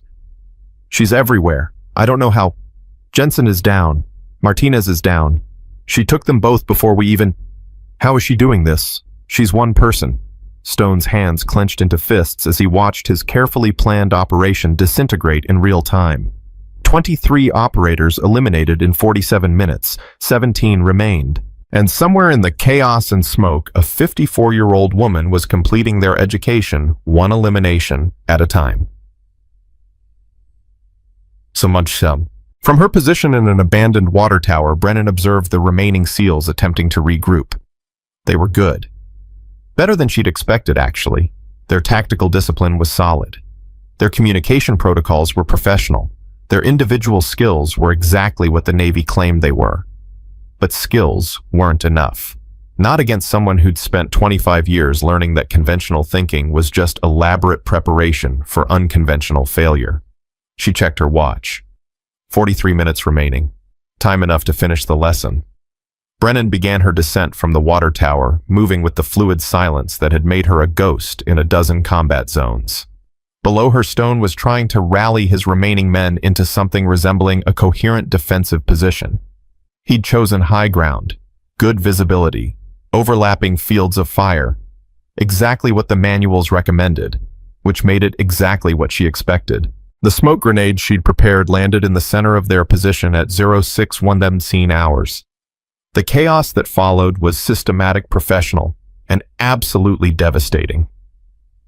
everywhere. I don't know how. Jensen is down. Martinez is down. She took them both before we even... How is she doing this? She's one person. Stone's hands clenched into fists as he watched his carefully planned operation disintegrate in real time. 23 operators eliminated in 47 minutes, 17 remained. And somewhere in the chaos and smoke, a 54-year-old woman was completing their education, one elimination at a time. From her position in an abandoned water tower, Brennan observed the remaining SEALs attempting to regroup. They were good. Better than she'd expected, actually. Their tactical discipline was solid. Their communication protocols were professional. Their individual skills were exactly what the Navy claimed they were. But skills weren't enough. Not against someone who'd spent 25 years learning that conventional thinking was just elaborate preparation for unconventional failure. She checked her watch. 43 minutes remaining. Time enough to finish the lesson. Brennan began her descent from the water tower, moving with the fluid silence that had made her a ghost in a dozen combat zones. Below her, Stone was trying to rally his remaining men into something resembling a coherent defensive position. He'd chosen high ground, good visibility, overlapping fields of fire, exactly what the manuals recommended, which made it exactly what she expected. The smoke grenade she'd prepared landed in the center of their position at 0617 hours. The chaos that followed was systematic, professional, and absolutely devastating.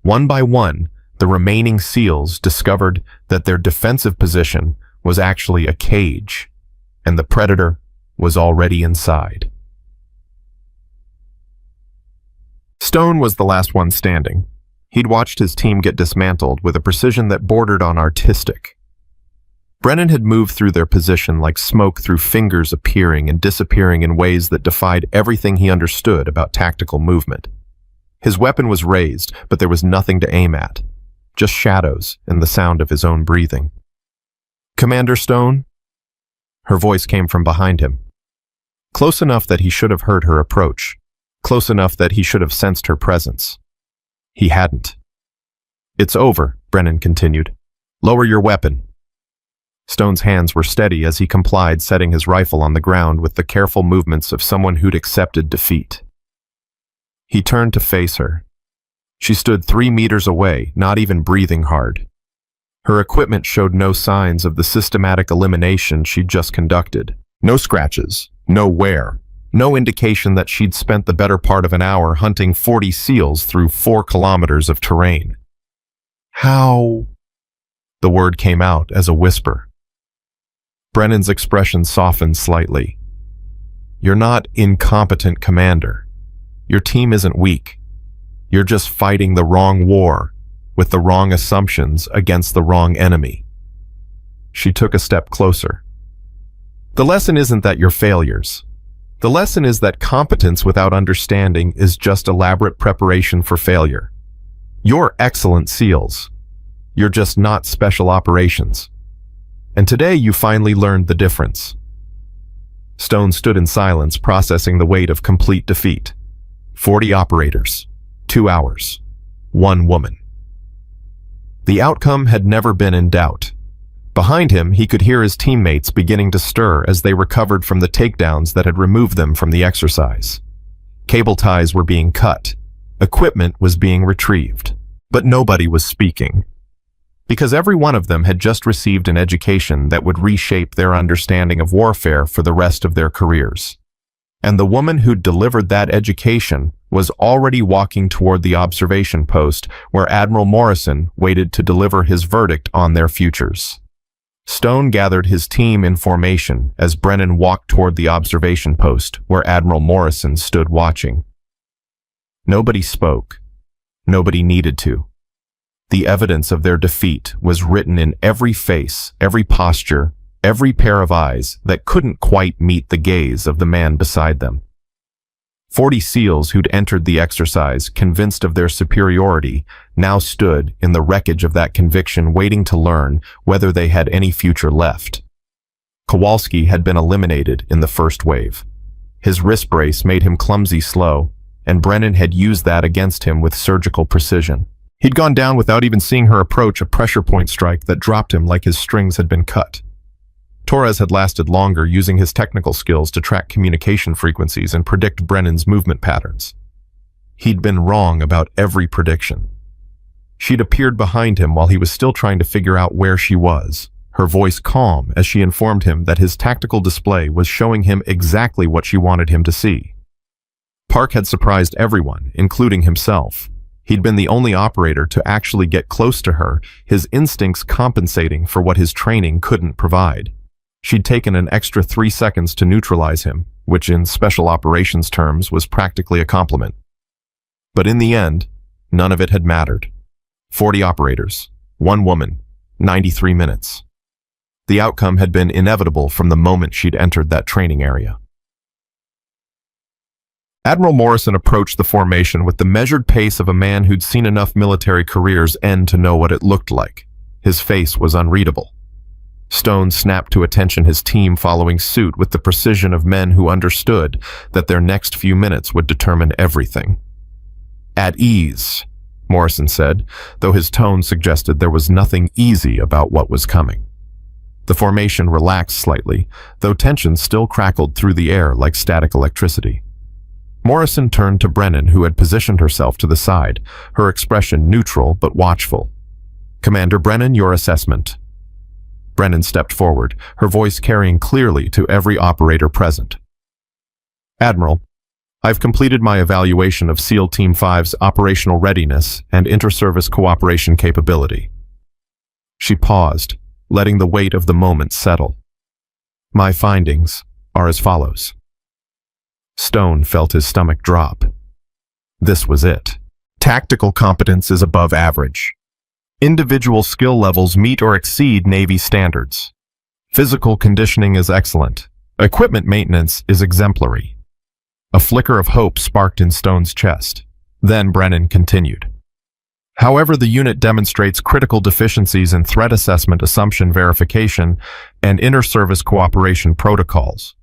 One by one, the remaining SEALs discovered that their defensive position was actually a cage, and the predator was already inside. Stone was the last one standing. He'd watched his team get dismantled with a precision that bordered on artistic. Brennan had moved through their position like smoke through fingers appearing and disappearing in ways that defied everything he understood about tactical movement. His weapon was raised, but there was nothing to aim at, just shadows and the sound of his own breathing. "Commander Stone?" Her voice came from behind him. Close enough that he should have heard her approach, close enough that he should have sensed her presence. He hadn't. "It's over," Brennan continued. "Lower your weapon." Stone's hands were steady as he complied, setting his rifle on the ground with the careful movements of someone who'd accepted defeat. He turned to face her. She stood 3 meters away, not even breathing hard. Her equipment showed no signs of the systematic elimination she'd just conducted. No scratches, no wear, no indication that she'd spent the better part of an hour hunting 40 SEALs through 4 kilometers of terrain. "How?" The word came out as a whisper. Brennan's expression softened slightly. "You're not incompetent, Commander. Your team isn't weak. You're just fighting the wrong war, with the wrong assumptions against the wrong enemy." She took a step closer. "The lesson isn't that you're failures. The lesson is that competence without understanding is just elaborate preparation for failure. You're excellent SEALs. You're just not special operations. And today you finally learned the difference." Stone stood in silence, processing the weight of complete defeat. 40 operators, 2 hours, 1 woman. The outcome had never been in doubt. Behind him, he could hear his teammates beginning to stir as they recovered from the takedowns that had removed them from the exercise. Cable ties were being cut. Equipment was being retrieved. But nobody was speaking. Because every one of them had just received an education that would reshape their understanding of warfare for the rest of their careers. And the woman who'd delivered that education was already walking toward the observation post where Admiral Morrison waited to deliver his verdict on their futures. Stone gathered his team in formation as Brennan walked toward the observation post where Admiral Morrison stood watching. Nobody spoke. Nobody needed to. The evidence of their defeat was written in every face, every posture, every pair of eyes that couldn't quite meet the gaze of the man beside them. 40 SEALs who'd entered the exercise, convinced of their superiority, now stood in the wreckage of that conviction, waiting to learn whether they had any future left. Kowalski had been eliminated in the first wave. His wrist brace made him clumsy slow, and Brennan had used that against him with surgical precision. He'd gone down without even seeing her approach, a pressure point strike that dropped him like his strings had been cut. Torres had lasted longer, using his technical skills to track communication frequencies and predict Brennan's movement patterns. He'd been wrong about every prediction. She'd appeared behind him while he was still trying to figure out where she was, her voice calm as she informed him that his tactical display was showing him exactly what she wanted him to see. Park had surprised everyone, including himself. He'd been the only operator to actually get close to her, his instincts compensating for what his training couldn't provide. She'd taken an extra 3 seconds to neutralize him, which in special operations terms was practically a compliment. But in the end, none of it had mattered. 40 operators, 1 woman, 93 minutes. The outcome had been inevitable from the moment she'd entered that training area. Admiral Morrison approached the formation with the measured pace of a man who'd seen enough military careers end to know what it looked like. His face was unreadable. Stone snapped to attention, his team following suit with the precision of men who understood that their next few minutes would determine everything. "At ease," Morrison said, though his tone suggested there was nothing easy about what was coming. The formation relaxed slightly, though tension still crackled through the air like static electricity. Morrison turned to Brennan, who had positioned herself to the side, her expression neutral but watchful. "Commander Brennan, your assessment." Brennan stepped forward, her voice carrying clearly to every operator present. "Admiral, I've completed my evaluation of SEAL Team 5's operational readiness and inter-service cooperation capability. She paused, letting the weight of the moment settle. My findings are as follows. Stone felt his stomach drop. This was it. Tactical competence is above average. Individual skill levels meet or exceed Navy standards. Physical conditioning is excellent. Equipment maintenance is exemplary. A flicker of hope sparked in Stone's chest. Then Brennan continued. However, the unit demonstrates critical deficiencies in threat assessment, assumption verification, and inter-service cooperation protocols.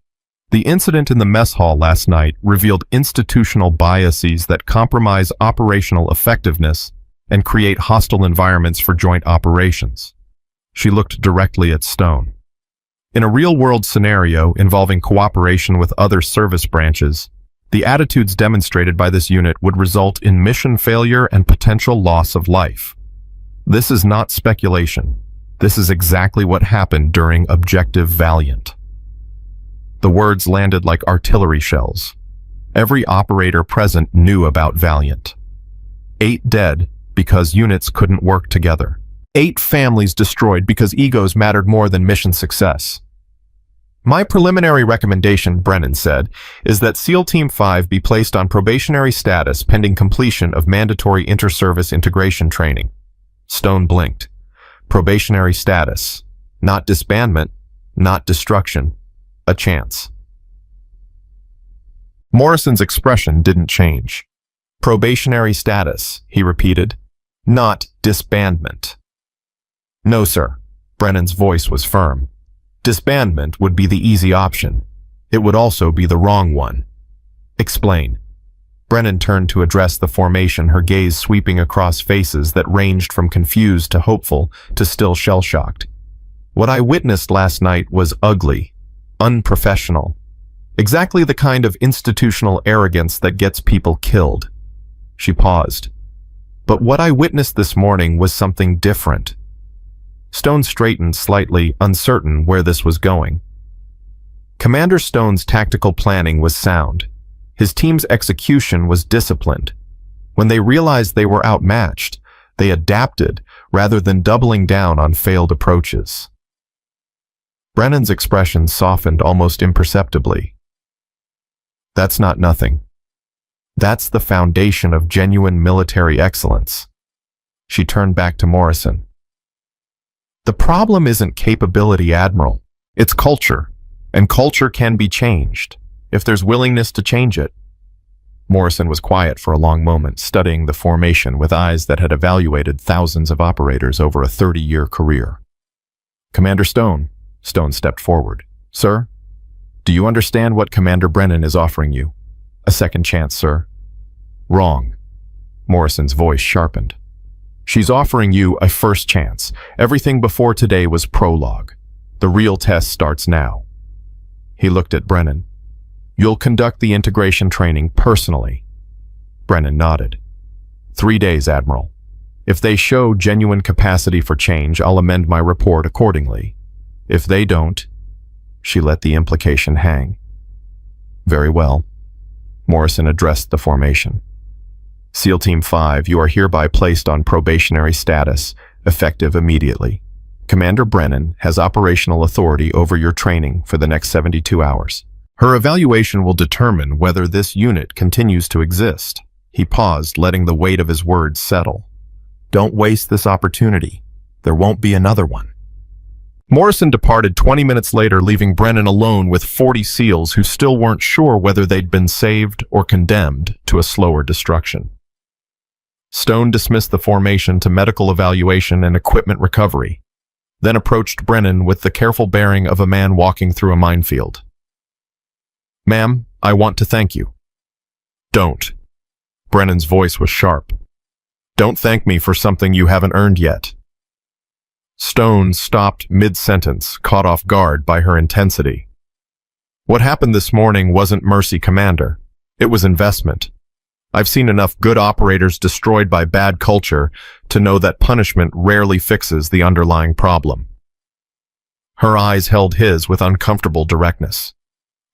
The incident in the mess hall last night revealed institutional biases that compromise operational effectiveness and create hostile environments for joint operations. She looked directly at Stone. In a real-world scenario involving cooperation with other service branches, the attitudes demonstrated by this unit would result in mission failure and potential loss of life. This is not speculation. This is exactly what happened during Objective Valiant. The words landed like artillery shells. Every operator present knew about Valiant. 8 dead because units couldn't work together. 8 families destroyed because egos mattered more than mission success. My preliminary recommendation, Brennan said, is that SEAL Team 5 be placed on probationary status pending completion of mandatory inter-service integration training. Stone blinked. Probationary status. Not disbandment, not destruction. A chance. Morrison's expression didn't change. Probationary status, he repeated. Not disbandment. No, sir. Brennan's voice was firm. Disbandment would be the easy option. It would also be the wrong one. Explain. Brennan turned to address the formation, her gaze sweeping across faces that ranged from confused to hopeful to still shell-shocked. What I witnessed last night was ugly, unprofessional, exactly the kind of institutional arrogance that gets people killed. She paused. But what I witnessed this morning was something different. Stone straightened slightly, uncertain where this was going. Commander Stone's tactical planning was sound. His team's execution was disciplined. When they realized they were outmatched, they adapted rather than doubling down on failed approaches. Brennan's expression softened almost imperceptibly. That's not nothing. That's the foundation of genuine military excellence. She turned back to Morrison. The problem isn't capability, Admiral. It's culture, and culture can be changed, if there's willingness to change it. Morrison was quiet for a long moment, studying the formation with eyes that had evaluated thousands of operators over a 30-year career. Commander Stone, Stone stepped forward. Sir, do you understand what Commander Brennan is offering you? A second chance, sir. Wrong. Morrison's voice sharpened. She's offering you a first chance. Everything before today was prologue. The real test starts now. He looked at Brennan. You'll conduct the integration training personally. Brennan nodded. 3 days, Admiral. If they show genuine capacity for change, I'll amend my report accordingly. If they don't, she let the implication hang. Very well. Morrison addressed the formation. SEAL Team 5, you are hereby placed on probationary status, effective immediately. Commander Brennan has operational authority over your training for the next 72 hours. Her evaluation will determine whether this unit continues to exist. He paused, letting the weight of his words settle. Don't waste this opportunity. There won't be another one. Morrison departed 20 minutes later, leaving Brennan alone with 40 SEALs who still weren't sure whether they'd been saved or condemned to a slower destruction. Stone dismissed the formation to medical evaluation and equipment recovery, then approached Brennan with the careful bearing of a man walking through a minefield. Ma'am, I want to thank you. Don't. Brennan's voice was sharp. Don't thank me for something you haven't earned yet. Stone stopped mid-sentence, caught off guard by her intensity. What happened this morning wasn't mercy, Commander. It was investment. I've seen enough good operators destroyed by bad culture to know that punishment rarely fixes the underlying problem. Her eyes held his with uncomfortable directness.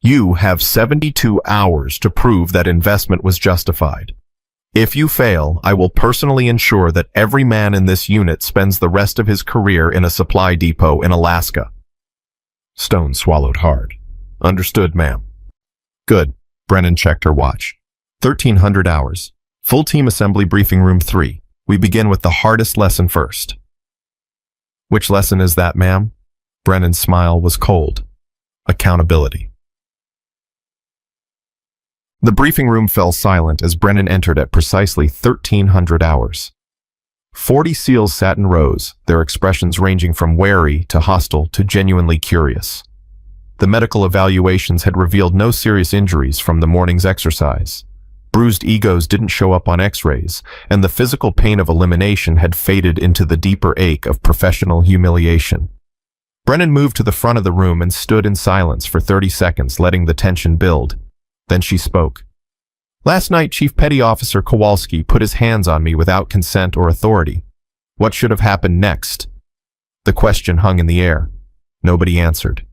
You have 72 hours to prove that investment was justified. If you fail, I will personally ensure that every man in this unit spends the rest of his career in a supply depot in Alaska." Stone swallowed hard. "Understood, ma'am." "Good." Brennan checked her watch. 1300 hours. Full team assembly briefing room 3. We begin with the hardest lesson first. "Which lesson is that, ma'am?" Brennan's smile was cold. "Accountability." The briefing room fell silent as Brennan entered at precisely 1300 hours. 40 SEALs sat in rows, their expressions ranging from wary to hostile to genuinely curious. The medical evaluations had revealed no serious injuries from the morning's exercise. Bruised egos didn't show up on x-rays, and the physical pain of elimination had faded into the deeper ache of professional humiliation. Brennan moved to the front of the room and stood in silence for 30 seconds, letting the tension build. Then she spoke. "Last night, Chief Petty Officer Kowalski put his hands on me without consent or authority. What should have happened next?" The question hung in the air. Nobody answered.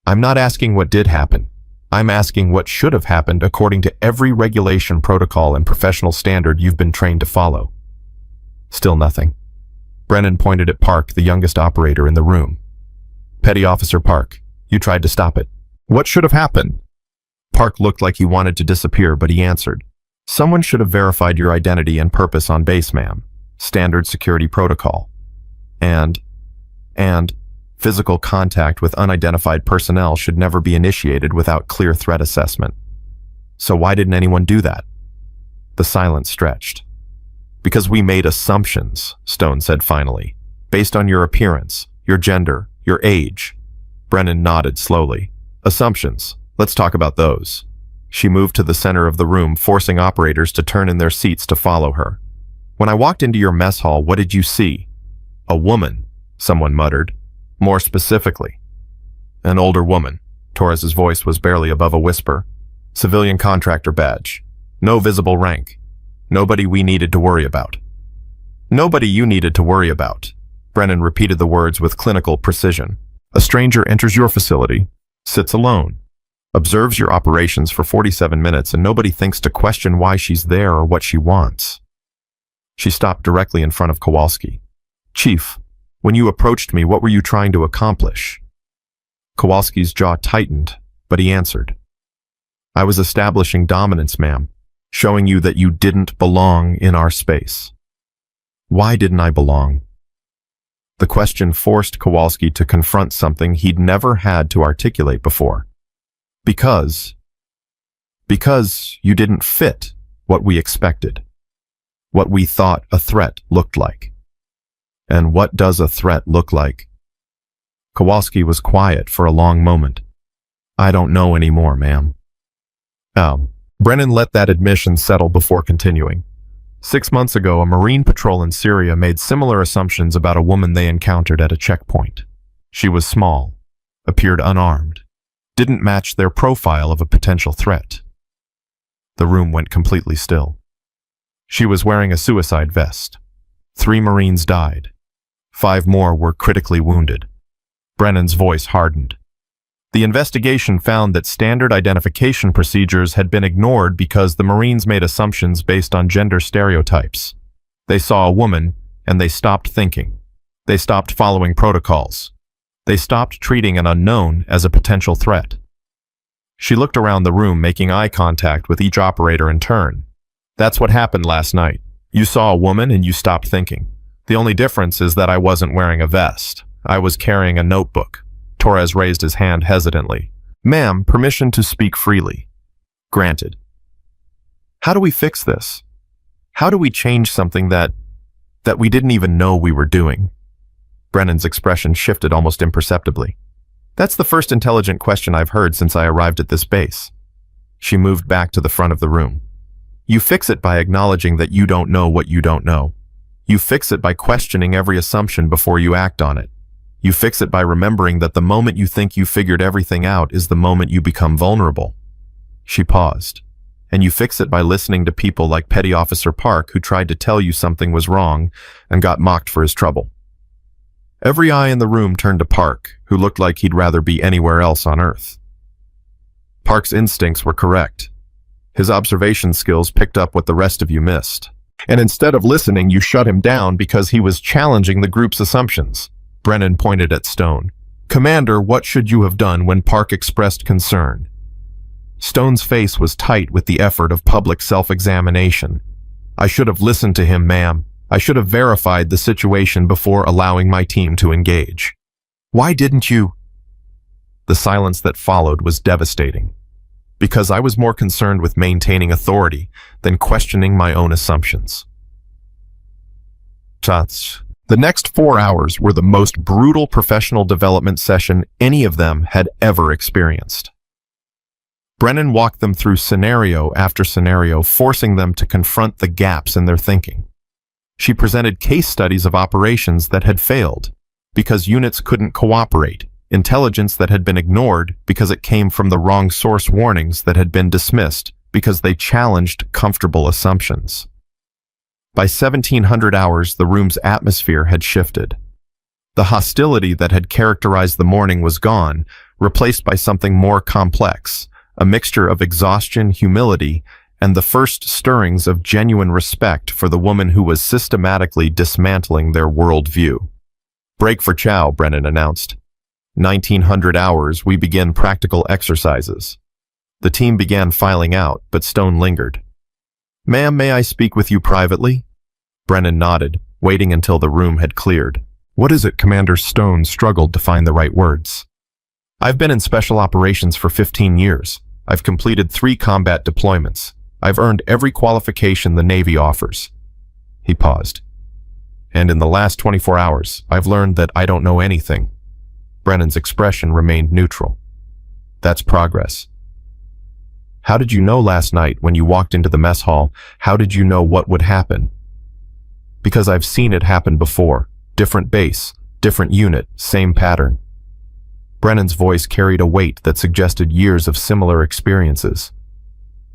"I'm not asking what did happen. I'm asking what should have happened according to every regulation, protocol, and professional standard you've been trained to follow." Still nothing. Brennan pointed at Park, the youngest operator in the room. "Petty Officer Park, you tried to stop it. What should have happened?" Park looked like he wanted to disappear, but he answered. "Someone should have verified your identity and purpose on base, ma'am. Standard security protocol. And physical contact with unidentified personnel should never be initiated without clear threat assessment. So why didn't anyone do that?" The silence stretched. "Because we made assumptions," Stone said finally, "based on your appearance, your gender, your age." Brennan nodded slowly. "Assumptions. Let's talk about those." She moved to the center of the room, forcing operators to turn in their seats to follow her. "When I walked into your mess hall, what did you see?" "A woman," someone muttered. "More specifically." "An older woman." Torres's voice was barely above a whisper. "Civilian contractor badge. No visible rank. Nobody we needed to worry about." "Nobody you needed to worry about." Brennan repeated the words with clinical precision. "A stranger enters your facility, sits alone, observes your operations for 47 minutes, and nobody thinks to question why she's there or what she wants." She stopped directly in front of Kowalski. "Chief, when you approached me, what were you trying to accomplish?" Kowalski's jaw tightened, but he answered. "I was establishing dominance, ma'am, showing you that you didn't belong in our space." "Why didn't I belong?" The question forced Kowalski to confront something he'd never had to articulate before. Because you didn't fit what we expected, what we thought a threat looked like. And what does a threat look like? Kowalski was quiet for a long moment. "I don't know anymore, ma'am." Oh. Brennan let that admission settle before continuing. 6 months ago, a Marine patrol in Syria made similar assumptions about a woman they encountered at a checkpoint. She was small, appeared unarmed, didn't match their profile of a potential threat. The room went completely still. She was wearing a suicide vest. 3 Marines died. 5 more were critically wounded. Brennan's voice hardened. The investigation found that standard identification procedures had been ignored because the Marines made assumptions based on gender stereotypes. They saw a woman, and they stopped thinking. They stopped following protocols. They stopped treating an unknown as a potential threat. She looked around the room, making eye contact with each operator in turn. "That's what happened last night. You saw a woman and you stopped thinking. The only difference is that I wasn't wearing a vest. I was carrying a notebook." Torres raised his hand hesitantly. "Ma'am, permission to speak freely." "Granted." "How do we fix this? How do we change something that we didn't even know we were doing?" Brennan's expression shifted almost imperceptibly. "That's the first intelligent question I've heard since I arrived at this base." She moved back to the front of the room. "You fix it by acknowledging that you don't know what you don't know. You fix it by questioning every assumption before you act on it. You fix it by remembering that the moment you think you figured everything out is the moment you become vulnerable." She paused. "And you fix it by listening to people like Petty Officer Park, who tried to tell you something was wrong and got mocked for his trouble." Every eye in the room turned to Park, who looked like he'd rather be anywhere else on Earth. Park's instincts were correct. His observation skills picked up what the rest of you missed. And instead of listening, you shut him down because he was challenging the group's assumptions. Brennan pointed at Stone. Commander, what should you have done when Park expressed concern? Stone's face was tight with the effort of public self-examination. I should have listened to him, ma'am. I should have verified the situation before allowing my team to engage. Why didn't you? The silence that followed was devastating. Because I was more concerned with maintaining authority than questioning my own assumptions. Shots. The next 4 hours were the most brutal professional development session any of them had ever experienced. Brennan walked them through scenario after scenario, forcing them to confront the gaps in their thinking. She presented case studies of operations that had failed because units couldn't cooperate, intelligence that had been ignored because it came from the wrong source, warnings that had been dismissed because they challenged comfortable assumptions. By 1700 hours, the room's atmosphere had shifted. The hostility that had characterized the morning was gone, replaced by something more complex, a mixture of exhaustion, humility, and the first stirrings of genuine respect for the woman who was systematically dismantling their worldview. Break for chow, Brennan announced. 1900 hours, we begin practical exercises. The team began filing out, but Stone lingered. Ma'am, may I speak with you privately? Brennan nodded, waiting until the room had cleared. What is it? Commander Stone struggled to find the right words. I've been in special operations for 15 years. I've completed 3 combat deployments. I've earned every qualification the Navy offers. He paused. And in the last 24 hours, I've learned that I don't know anything. Brennan's expression remained neutral. That's progress. How did you know last night when you walked into the mess hall? How did you know what would happen? Because I've seen it happen before. Different base, different unit, same pattern. Brennan's voice carried a weight that suggested years of similar experiences.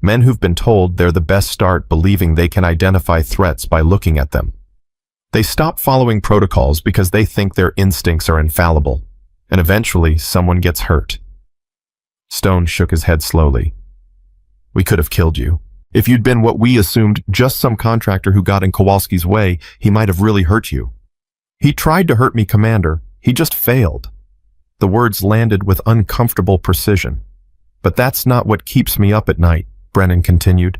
Men who've been told they're the best start believing they can identify threats by looking at them. They stop following protocols because they think their instincts are infallible, and eventually someone gets hurt. Stone shook his head slowly. We could have killed you. If you'd been what we assumed, just some contractor who got in Kowalski's way, he might have really hurt you. He tried to hurt me, Commander. He just failed. The words landed with uncomfortable precision. But that's not what keeps me up at night, Brennan continued.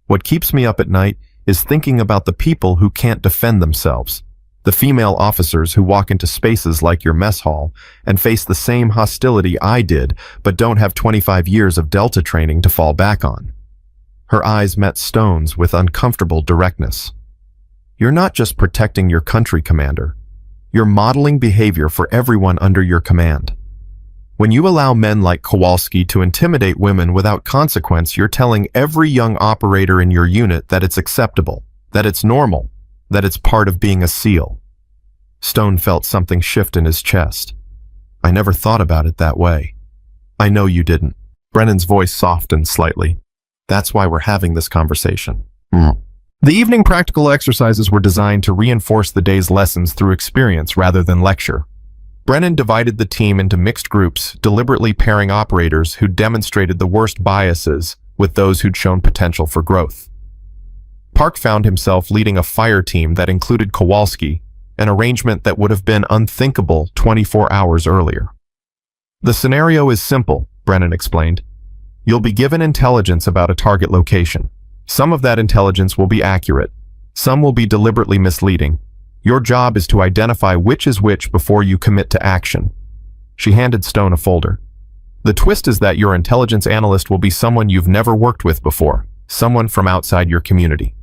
What keeps me up at night is thinking about the people who can't defend themselves, the female officers who walk into spaces like your mess hall and face the same hostility I did, but don't have 25 years of Delta training to fall back on. Her eyes met Stone's with uncomfortable directness. You're not just protecting your country, Commander. You're modeling behavior for everyone under your command. When you allow men like Kowalski to intimidate women without consequence, you're telling every young operator in your unit that it's acceptable, that it's normal, that it's part of being a SEAL. Stone felt something shift in his chest. I never thought about it that way. I know you didn't. Brennan's voice softened slightly. That's why we're having this conversation. The evening practical exercises were designed to reinforce the day's lessons through experience rather than lecture. Brennan divided the team into mixed groups, deliberately pairing operators who demonstrated the worst biases with those who'd shown potential for growth. Park found himself leading a fire team that included Kowalski, an arrangement that would have been unthinkable 24 hours earlier. The scenario is simple, Brennan explained. You'll be given intelligence about a target location. Some of that intelligence will be accurate. Some will be deliberately misleading. Your job is to identify which is which before you commit to action. She handed Stone a folder. The twist is that your intelligence analyst will be someone you've never worked with before, someone from outside your community.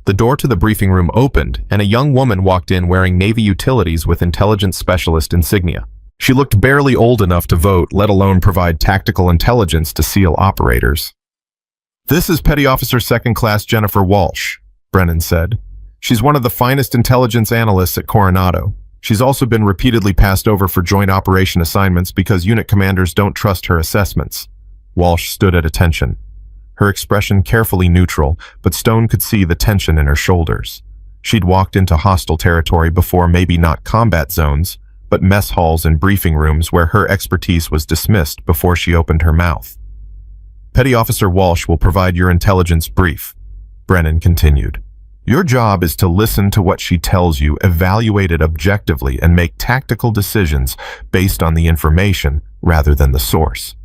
The door to the briefing room opened, and a young woman walked in wearing Navy utilities with intelligence specialist insignia. She looked barely old enough to vote, let alone provide tactical intelligence to SEAL operators. This is Petty Officer Second Class Jennifer Walsh, Brennan said. She's one of the finest intelligence analysts at Coronado. She's also been repeatedly passed over for joint operation assignments because unit commanders don't trust her assessments. Walsh stood at attention. Her expression carefully neutral, but Stone could see the tension in her shoulders. She'd walked into hostile territory before, maybe not combat zones, but mess halls and briefing rooms where her expertise was dismissed before she opened her mouth. Petty Officer Walsh will provide your intelligence brief, Brennan continued. Your job is to listen to what she tells you, evaluate it objectively, and make tactical decisions based on the information rather than the source.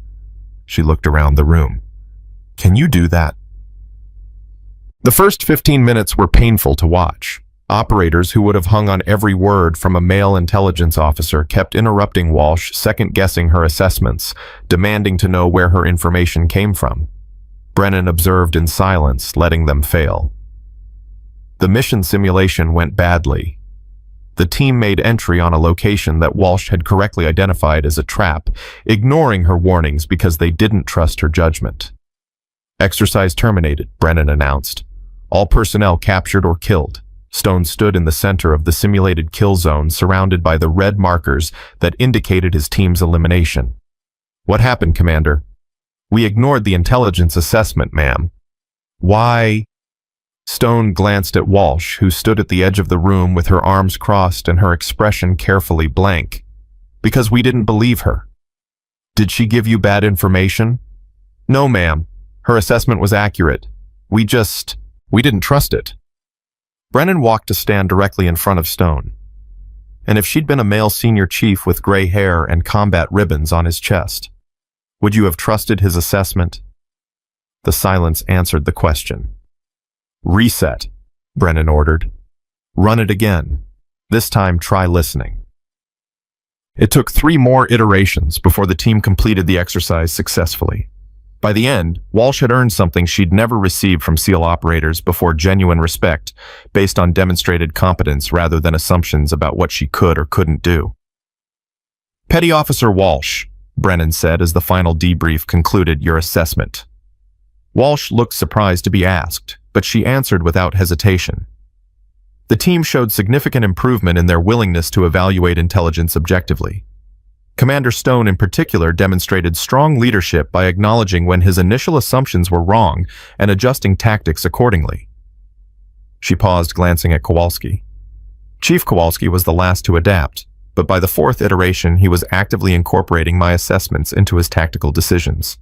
She looked around the room. Can you do that? The first 15 minutes were painful to watch. Operators who would have hung on every word from a male intelligence officer kept interrupting Walsh, second-guessing her assessments, demanding to know where her information came from. Brennan observed in silence, letting them fail. The mission simulation went badly. The team made entry on a location that Walsh had correctly identified as a trap, ignoring her warnings because they didn't trust her judgment. Exercise terminated, Brennan announced. All personnel captured or killed. Stone stood in the center of the simulated kill zone, surrounded by the red markers that indicated his team's elimination. What happened, Commander? We ignored the intelligence assessment, ma'am. Why? Stone glanced at Walsh, who stood at the edge of the room with her arms crossed and her expression carefully blank. Because we didn't believe her. Did she give you bad information? No, ma'am. Her assessment was accurate. We didn't trust it. Brennan walked to stand directly in front of Stone. And if she'd been a male senior chief with gray hair and combat ribbons on his chest, would you have trusted his assessment? The silence answered the question. Reset, Brennan ordered. Run it again. This time try listening. It took 3 more iterations before the team completed the exercise successfully. By the end, Walsh had earned something she'd never received from SEAL operators before: genuine respect, based on demonstrated competence rather than assumptions about what she could or couldn't do. Petty Officer Walsh, Brennan said as the final debrief concluded, your assessment. Walsh looked surprised to be asked, but she answered without hesitation. The team showed significant improvement in their willingness to evaluate intelligence objectively. Commander Stone in particular demonstrated strong leadership by acknowledging when his initial assumptions were wrong and adjusting tactics accordingly. She paused, glancing at Kowalski. Chief Kowalski was the last to adapt, but by the 4th iteration he was actively incorporating my assessments into his tactical decisions.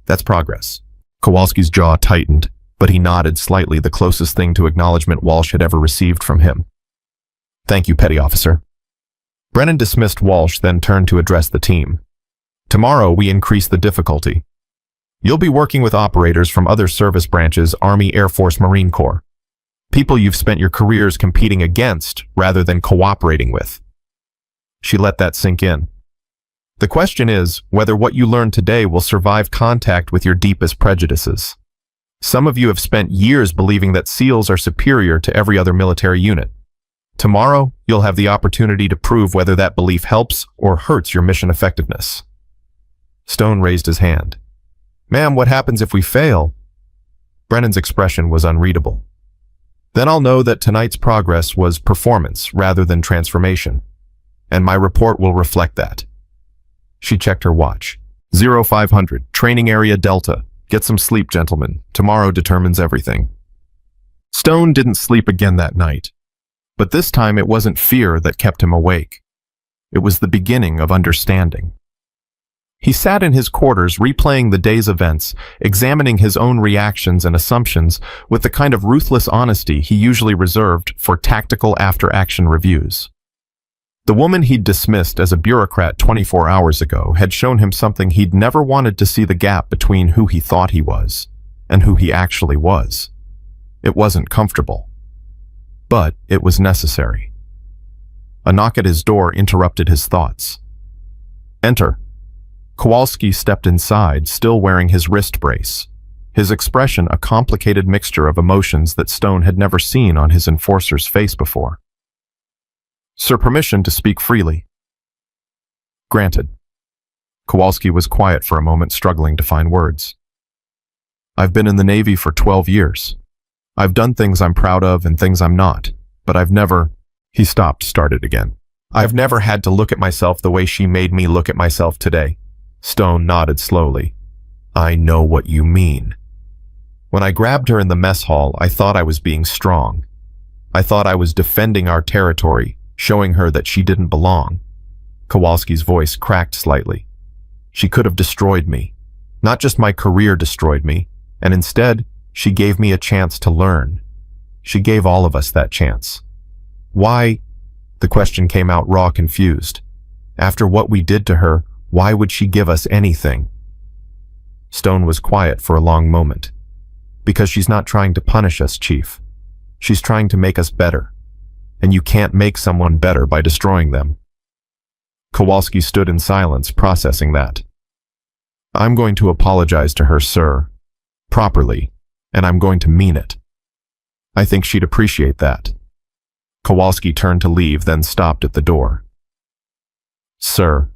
That's progress. Kowalski's jaw tightened, but he nodded slightly, the closest thing to acknowledgement Walsh had ever received from him. Thank you, Petty Officer. Brennan dismissed Walsh, then turned to address the team. Tomorrow we increase the difficulty. You'll be working with operators from other service branches, Army, Air Force, Marine Corps. People you've spent your careers competing against rather than cooperating with. She let that sink in. The question is whether what you learned today will survive contact with your deepest prejudices. Some of you have spent years believing that SEALs are superior to every other military unit. Tomorrow, you'll have the opportunity to prove whether that belief helps or hurts your mission effectiveness. Stone raised his hand. Ma'am, what happens if we fail? Brennan's expression was unreadable. Then I'll know that tonight's progress was performance rather than transformation, and my report will reflect that. She checked her watch. 0500, Training Area Delta. Get some sleep, gentlemen. Tomorrow determines everything. Stone didn't sleep again that night. But this time it wasn't fear that kept him awake. It was the beginning of understanding. He sat in his quarters replaying the day's events, examining his own reactions and assumptions with the kind of ruthless honesty he usually reserved for tactical after-action reviews. The woman he'd dismissed as a bureaucrat 24 hours ago had shown him something he'd never wanted to see: the gap between who he thought he was and who he actually was. It wasn't comfortable. But it was necessary. A knock at his door interrupted his thoughts. Enter. Kowalski stepped inside, still wearing his wrist brace, his expression a complicated mixture of emotions that Stone had never seen on his enforcer's face before. Sir, permission to speak freely. Granted. Kowalski was quiet for a moment, struggling to find words. I've been in the Navy for 12 years. I've done things I'm proud of and things I'm not, but I've never... He stopped, started again. I've never had to look at myself the way she made me look at myself today. Stone nodded slowly. I know what you mean. When I grabbed her in the mess hall, I thought I was being strong. I thought I was defending our territory, showing her that she didn't belong. Kowalski's voice cracked slightly. She could have destroyed me. Not just my career destroyed me, and instead, she gave me a chance to learn. She gave all of us that chance. Why? The question came out raw, confused. After what we did to her, why would she give us anything? Stone was quiet for a long moment. Because she's not trying to punish us, Chief. She's trying to make us better. And you can't make someone better by destroying them. Kowalski stood in silence, processing that. I'm going to apologize to her, sir. Properly. And I'm going to mean it. I think she'd appreciate that. Kowalski turned to leave, then stopped at the door. Sir,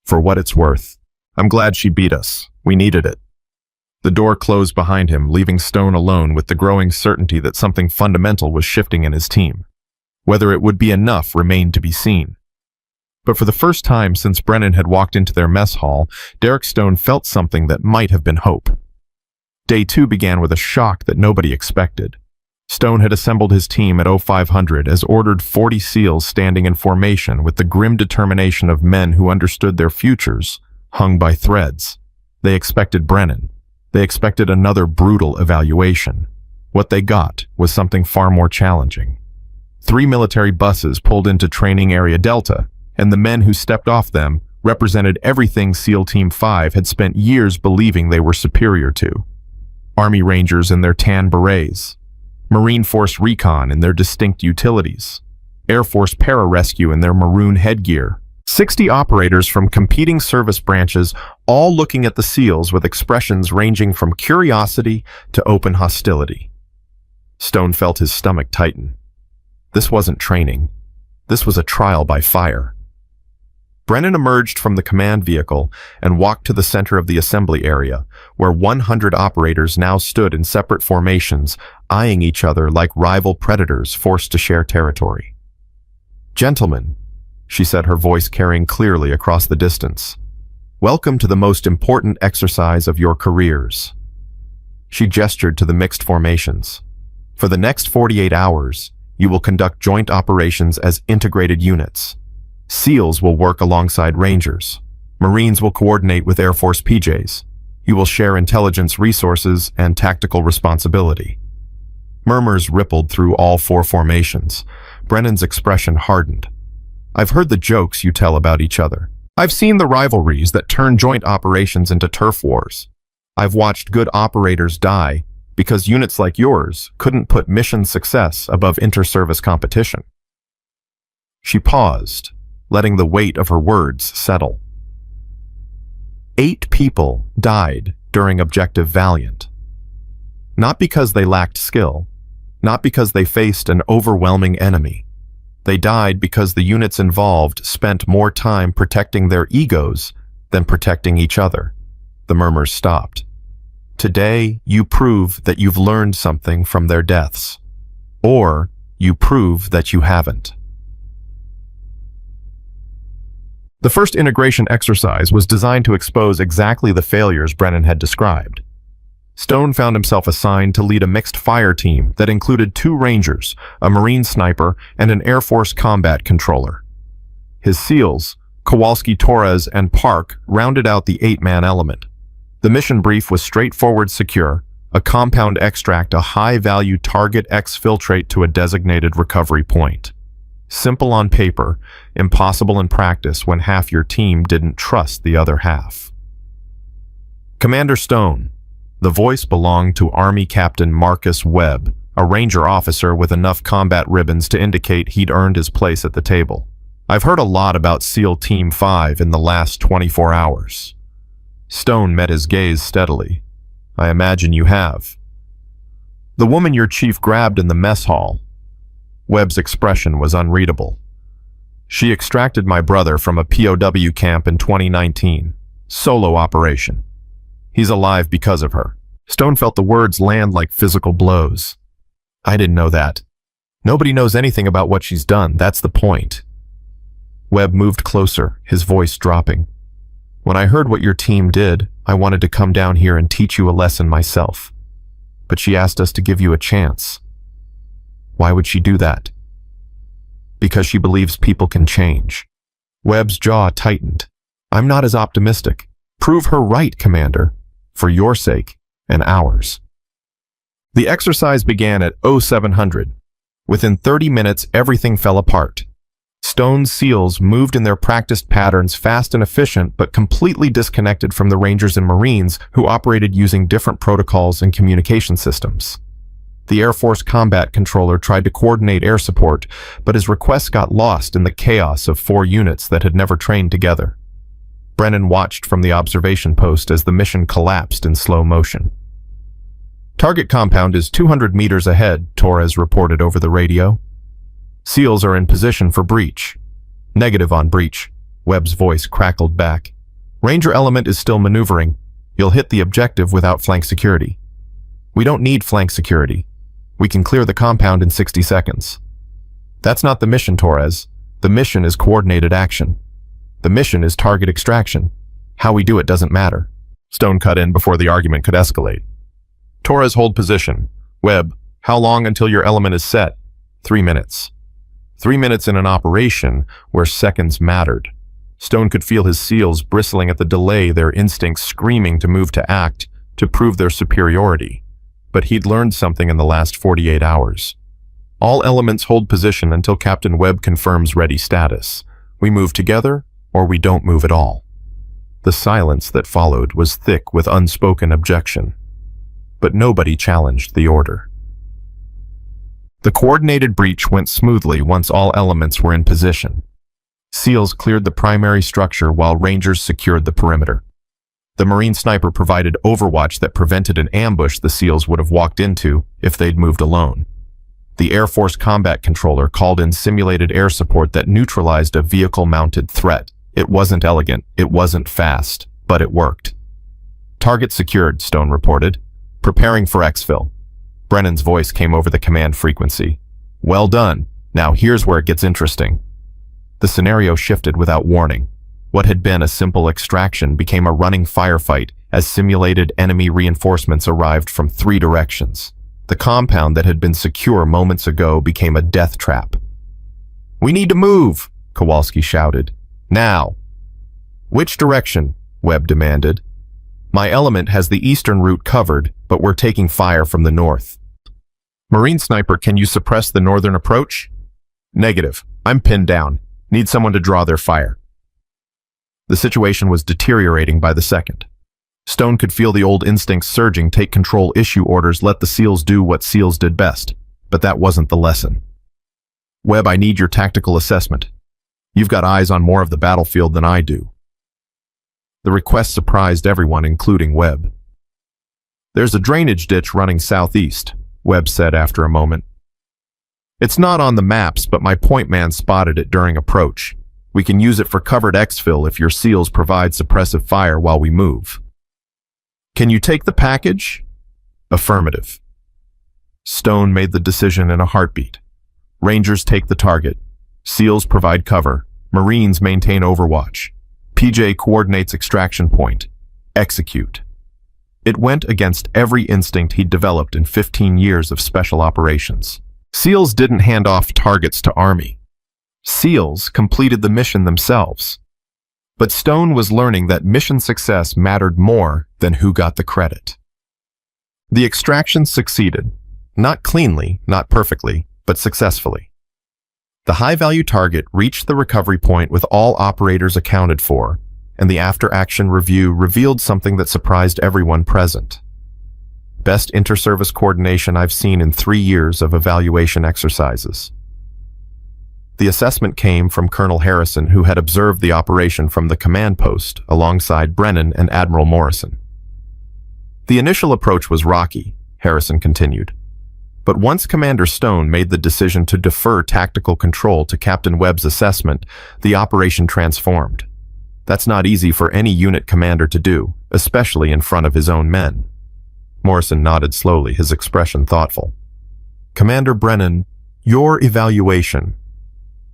for what it's worth, I'm glad she beat us. We needed it. The door closed behind him, leaving Stone alone with the growing certainty that something fundamental was shifting in his team. Whether it would be enough remained to be seen. But for the first time since Brennan had walked into their mess hall, Derek Stone felt something that might have been hope. Day 2 began with a shock that nobody expected. Stone had assembled his team at 0500 as ordered, 40 SEALs standing in formation with the grim determination of men who understood their futures hung by threads. They expected Brennan. They expected another brutal evaluation. What they got was something far more challenging. 3 military buses pulled into Training Area Delta, and the men who stepped off them represented everything SEAL Team 5 had spent years believing they were superior to. Army Rangers in their tan berets, Marine Force Recon in their distinct utilities, Air Force Pararescue in their maroon headgear, 60 operators from competing service branches, all looking at the SEALs with expressions ranging from curiosity to open hostility. Stone felt his stomach tighten. This wasn't training. This was a trial by fire. Brennan emerged from the command vehicle and walked to the center of the assembly area, where 100 operators now stood in separate formations, eyeing each other like rival predators forced to share territory. Gentlemen, she said, her voice carrying clearly across the distance, welcome to the most important exercise of your careers. She gestured to the mixed formations. For the next 48 hours, you will conduct joint operations as integrated units. SEALs will work alongside Rangers. Marines will coordinate with Air Force PJs. You will share intelligence resources and tactical responsibility. Murmurs rippled through all 4 formations. Brennan's expression hardened. I've heard the jokes you tell about each other. I've seen the rivalries that turn joint operations into turf wars. I've watched good operators die because units like yours couldn't put mission success above inter-service competition. She paused, letting the weight of her words settle. 8 people died during Objective Valiant. Not because they lacked skill, not because they faced an overwhelming enemy. They died because the units involved spent more time protecting their egos than protecting each other. The murmurs stopped. Today, you prove that you've learned something from their deaths. Or you prove that you haven't. The first integration exercise was designed to expose exactly the failures Brennan had described. Stone found himself assigned to lead a mixed fire team that included 2 Rangers, a Marine sniper, and an Air Force combat controller. His SEALs, Kowalski, Torres, and Park, rounded out the 8-man element. The mission brief was straightforward, secure: a compound extract a high-value target, exfiltrate to a designated recovery point. Simple on paper, impossible in practice when half your team didn't trust the other half. Commander Stone. The voice belonged to Army Captain Marcus Webb, a Ranger officer with enough combat ribbons to indicate he'd earned his place at the table. I've heard a lot about SEAL Team 5 in the last 24 hours. Stone met his gaze steadily. I imagine you have. The woman your chief grabbed in the mess hall. Webb's expression was unreadable. She extracted my brother from a POW camp in 2019. Solo operation. He's alive because of her. Stone felt the words land like physical blows. I didn't know that. Nobody knows anything about what she's done, that's the point. Webb moved closer, his voice dropping. When I heard what your team did, I wanted to come down here and teach you a lesson myself. But she asked us to give you a chance. Why would she do that? Because she believes people can change. Webb's jaw tightened. I'm not as optimistic. Prove her right, Commander, for your sake and ours. The exercise began at 0700. Within 30 minutes, everything fell apart. Stone's SEALs moved in their practiced patterns, fast and efficient, but completely disconnected from the Rangers and Marines who operated using different protocols and communication systems. The Air Force combat controller tried to coordinate air support, but his requests got lost in the chaos of 4 units that had never trained together. Brennan watched from the observation post as the mission collapsed in slow motion. Target compound is 200 meters ahead, Torres reported over the radio. SEALs are in position for breach. Negative on breach, Webb's voice crackled back. Ranger element is still maneuvering. You'll hit the objective without flank security. We don't need flank security. We can clear the compound in 60 seconds. That's not the mission, Torres. The mission is coordinated action. The mission is target extraction. How we do it doesn't matter. Stone cut in before the argument could escalate. Torres, hold position. Webb, how long until your element is set? 3 minutes. 3 minutes in an operation where seconds mattered. Stone could feel his SEALs bristling at the delay, their instincts screaming to move to act, to prove their superiority. But he'd learned something in the last 48 hours. All elements hold position until Captain Webb confirms ready status. We move together, or we don't move at all. The silence that followed was thick with unspoken objection. But nobody challenged the order. The coordinated breach went smoothly once all elements were in position. SEALs cleared the primary structure while Rangers secured the perimeter. The Marine sniper provided overwatch that prevented an ambush the SEALs would have walked into if they'd moved alone. The Air Force combat controller called in simulated air support that neutralized a vehicle-mounted threat. It wasn't elegant, it wasn't fast, but it worked. Target secured, Stone reported. Preparing for exfil. Brennan's voice came over the command frequency. Well done. Now here's where it gets interesting. The scenario shifted without warning. What had been a simple extraction became a running firefight as simulated enemy reinforcements arrived from 3 directions. The compound that had been secure moments ago became a death trap. We need to move, Kowalski shouted. Now. Which direction? Webb demanded. My element has the eastern route covered, but we're taking fire from the north. Marine sniper, can you suppress the northern approach? Negative. I'm pinned down. Need someone to draw their fire. The situation was deteriorating by the second. Stone could feel the old instincts surging, take control, issue orders, let the SEALs do what SEALs did best. But that wasn't the lesson. Webb, I need your tactical assessment. You've got eyes on more of the battlefield than I do. The request surprised everyone, including Webb. There's a drainage ditch running southeast, Webb said after a moment. It's not on the maps, but my point man spotted it during approach. We can use it for covered exfil if your SEALs provide suppressive fire while we move. Can you take the package? Affirmative. Stone made the decision in a heartbeat. Rangers take the target. SEALs provide cover. Marines maintain overwatch. PJ coordinates extraction point. Execute. It went against every instinct he'd developed in 15 years of special operations. SEALs didn't hand off targets to Army. SEALs completed the mission themselves. But Stone was learning that mission success mattered more than who got the credit. The extraction succeeded. Not cleanly, not perfectly, but successfully. The high-value target reached the recovery point with all operators accounted for, and the after-action review revealed something that surprised everyone present. Best inter-service coordination I've seen in 3 years of evaluation exercises. The assessment came from Colonel Harrison, who had observed the operation from the command post alongside Brennan and Admiral Morrison. The initial approach was rocky, Harrison continued. But once Commander Stone made the decision to defer tactical control to Captain Webb's assessment, the operation transformed. That's not easy for any unit commander to do, especially in front of his own men. Morrison nodded slowly, his expression thoughtful. Commander Brennan, your evaluation.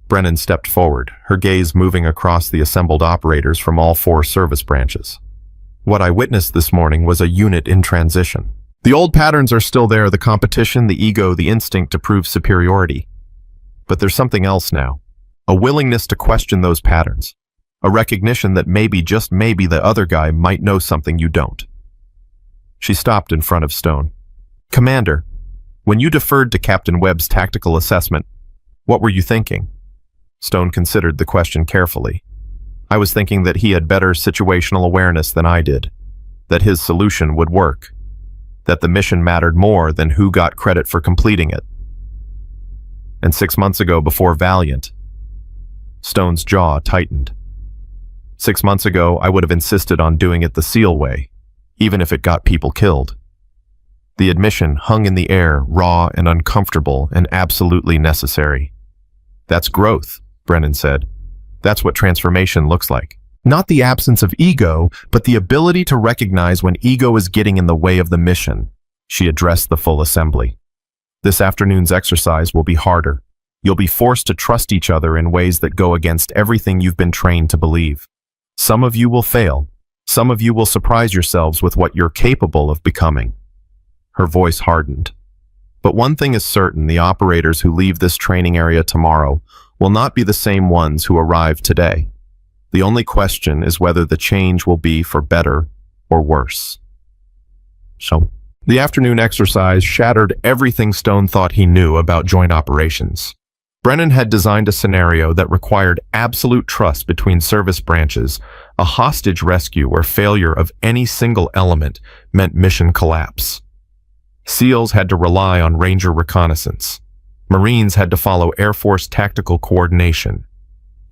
Brennan stepped forward, her gaze moving across the assembled operators from all 4 service branches. What I witnessed this morning was a unit in transition. The old patterns are still there, the competition, the ego, the instinct to prove superiority. But there's something else now, a willingness to question those patterns, A recognition that maybe, just maybe, the other guy might know something you don't. She stopped in front of Stone. "Commander, when you deferred to Captain Webb's tactical assessment, what were you thinking?" Stone considered the question carefully. "I was thinking that he had better situational awareness than I did, that his solution would work, that the mission mattered more than who got credit for completing it. And 6 months ago, before Valiant," Stone's jaw tightened. "6 months ago, I would have insisted on doing it the SEAL way, even if it got people killed." The admission hung in the air, raw and uncomfortable and absolutely necessary. "That's growth," Brennan said. "That's what transformation looks like. Not the absence of ego, but the ability to recognize when ego is getting in the way of the mission." She addressed the full assembly. "This afternoon's exercise will be harder. You'll be forced to trust each other in ways that go against everything you've been trained to believe. Some of you will fail. Some of you will surprise yourselves with what you're capable of becoming." Her voice hardened. "But one thing is certain, the operators who leave this training area tomorrow will not be the same ones who arrived today. The only question is whether the change will be for better or worse." So, the afternoon exercise shattered everything Stone thought he knew about joint operations. Brennan had designed a scenario that required absolute trust between service branches, a hostage rescue where failure of any single element meant mission collapse. SEALs had to rely on Ranger reconnaissance. Marines had to follow Air Force tactical coordination.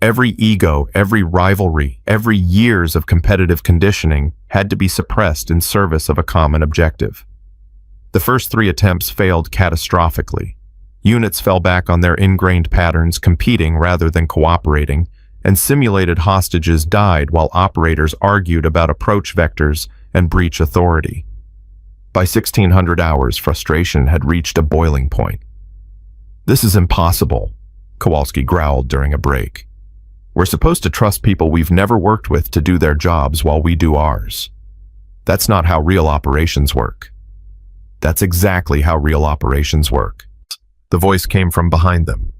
Every ego, every rivalry, every years of competitive conditioning had to be suppressed in service of a common objective. The first 3 attempts failed catastrophically. Units fell back on their ingrained patterns, competing rather than cooperating, and simulated hostages died while operators argued about approach vectors and breach authority. By 1600 hours, frustration had reached a boiling point. "This is impossible," Kowalski growled during a break. "We're supposed to trust people we've never worked with to do their jobs while we do ours. That's not how real operations work." "That's exactly how real operations work." The voice came from behind them.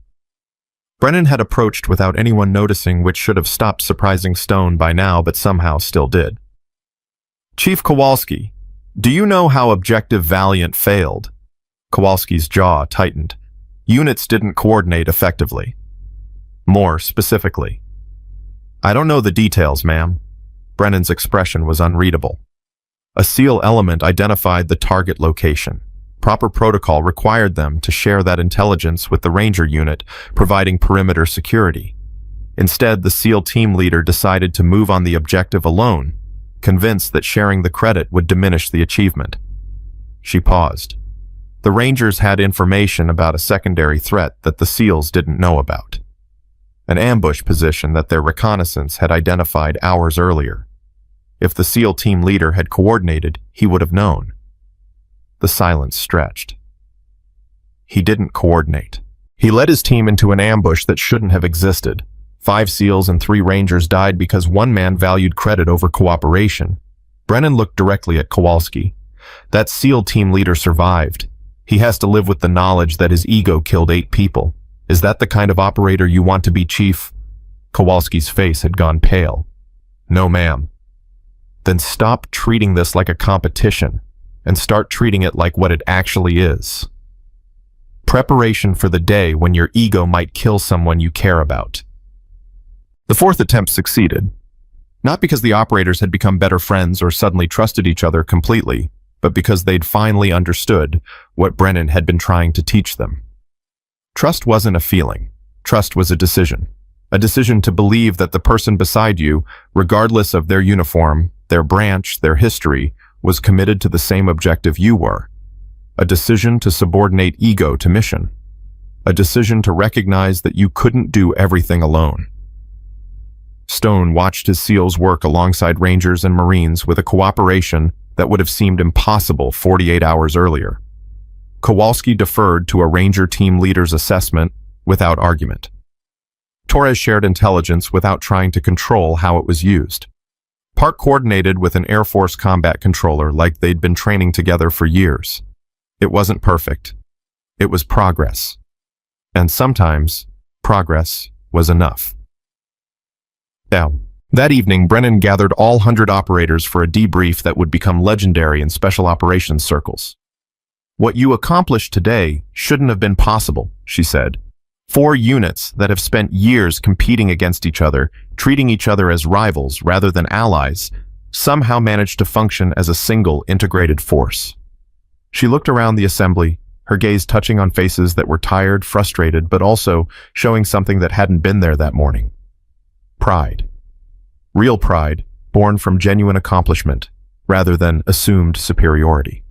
Brennan had approached without anyone noticing, which should have stopped surprising Stone by now, but somehow still did. "Chief Kowalski, do you know how Objective Valiant failed?" Kowalski's jaw tightened. "Units didn't coordinate effectively." "More specifically." "I don't know the details, ma'am." Brennan's expression was unreadable. "A SEAL element identified the target location. Proper protocol required them to share that intelligence with the Ranger unit, providing perimeter security. Instead, the SEAL team leader decided to move on the objective alone, convinced that sharing the credit would diminish the achievement." She paused. "The Rangers had information about a secondary threat that the SEALs didn't know about. An ambush position that their reconnaissance had identified hours earlier. If the SEAL team leader had coordinated, he would have known." The silence stretched. "He didn't coordinate. He led his team into an ambush that shouldn't have existed. 5 SEALs and 3 Rangers died because one man valued credit over cooperation." Brennan looked directly at Kowalski. "That SEAL team leader survived. He has to live with the knowledge that his ego killed 8 people. Is that the kind of operator you want to be, Chief?" Kowalski's face had gone pale. "No, ma'am." "Then stop treating this like a competition and start treating it like what it actually is. Preparation for the day when your ego might kill someone you care about." The 4th attempt succeeded. Not because the operators had become better friends or suddenly trusted each other completely, but because they'd finally understood what Brennan had been trying to teach them. Trust wasn't a feeling. Trust was a decision. A decision to believe that the person beside you, regardless of their uniform, their branch, their history, was committed to the same objective you were. A decision to subordinate ego to mission. A decision to recognize that you couldn't do everything alone. Stone watched his SEALs work alongside Rangers and Marines with a cooperation that would have seemed impossible 48 hours earlier. Kowalski deferred to a Ranger team leader's assessment without argument. Torres shared intelligence without trying to control how it was used. Park coordinated with an Air Force combat controller like they'd been training together for years. It wasn't perfect. It was progress. And sometimes, progress was enough. Now, That evening, Brennan gathered all 100 operators for a debrief that would become legendary in special operations circles. "What you accomplished today shouldn't have been possible," she said. 4 units that have spent years competing against each other, treating each other as rivals rather than allies, somehow managed to function as a single integrated force. She looked around the assembly, her gaze touching on faces that were tired, frustrated, but also showing something that hadn't been there that morning. Pride. Real pride, born from genuine accomplishment, rather than assumed superiority.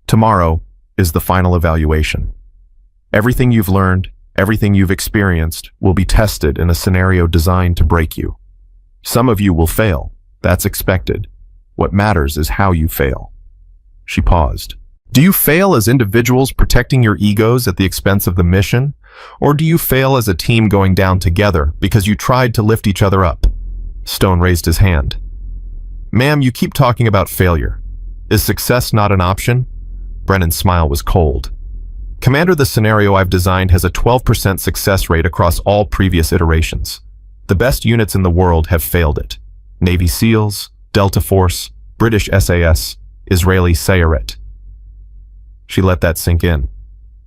Tomorrow is the final evaluation. Everything you've learned, everything you've experienced, will be tested in a scenario designed to break you. Some of you will fail. That's expected. What matters is how you fail. She paused. Do you fail as individuals protecting your egos at the expense of the mission? Or do you fail as a team going down together because you tried to lift each other up? Stone raised his hand. Ma'am, you keep talking about failure. Is success not an option? Brennan's smile was cold. Commander, the scenario I've designed has a 12% success rate across all previous iterations. The best units in the world have failed it. Navy SEALs, Delta Force, British SAS, Israeli Sayeret. She let that sink in.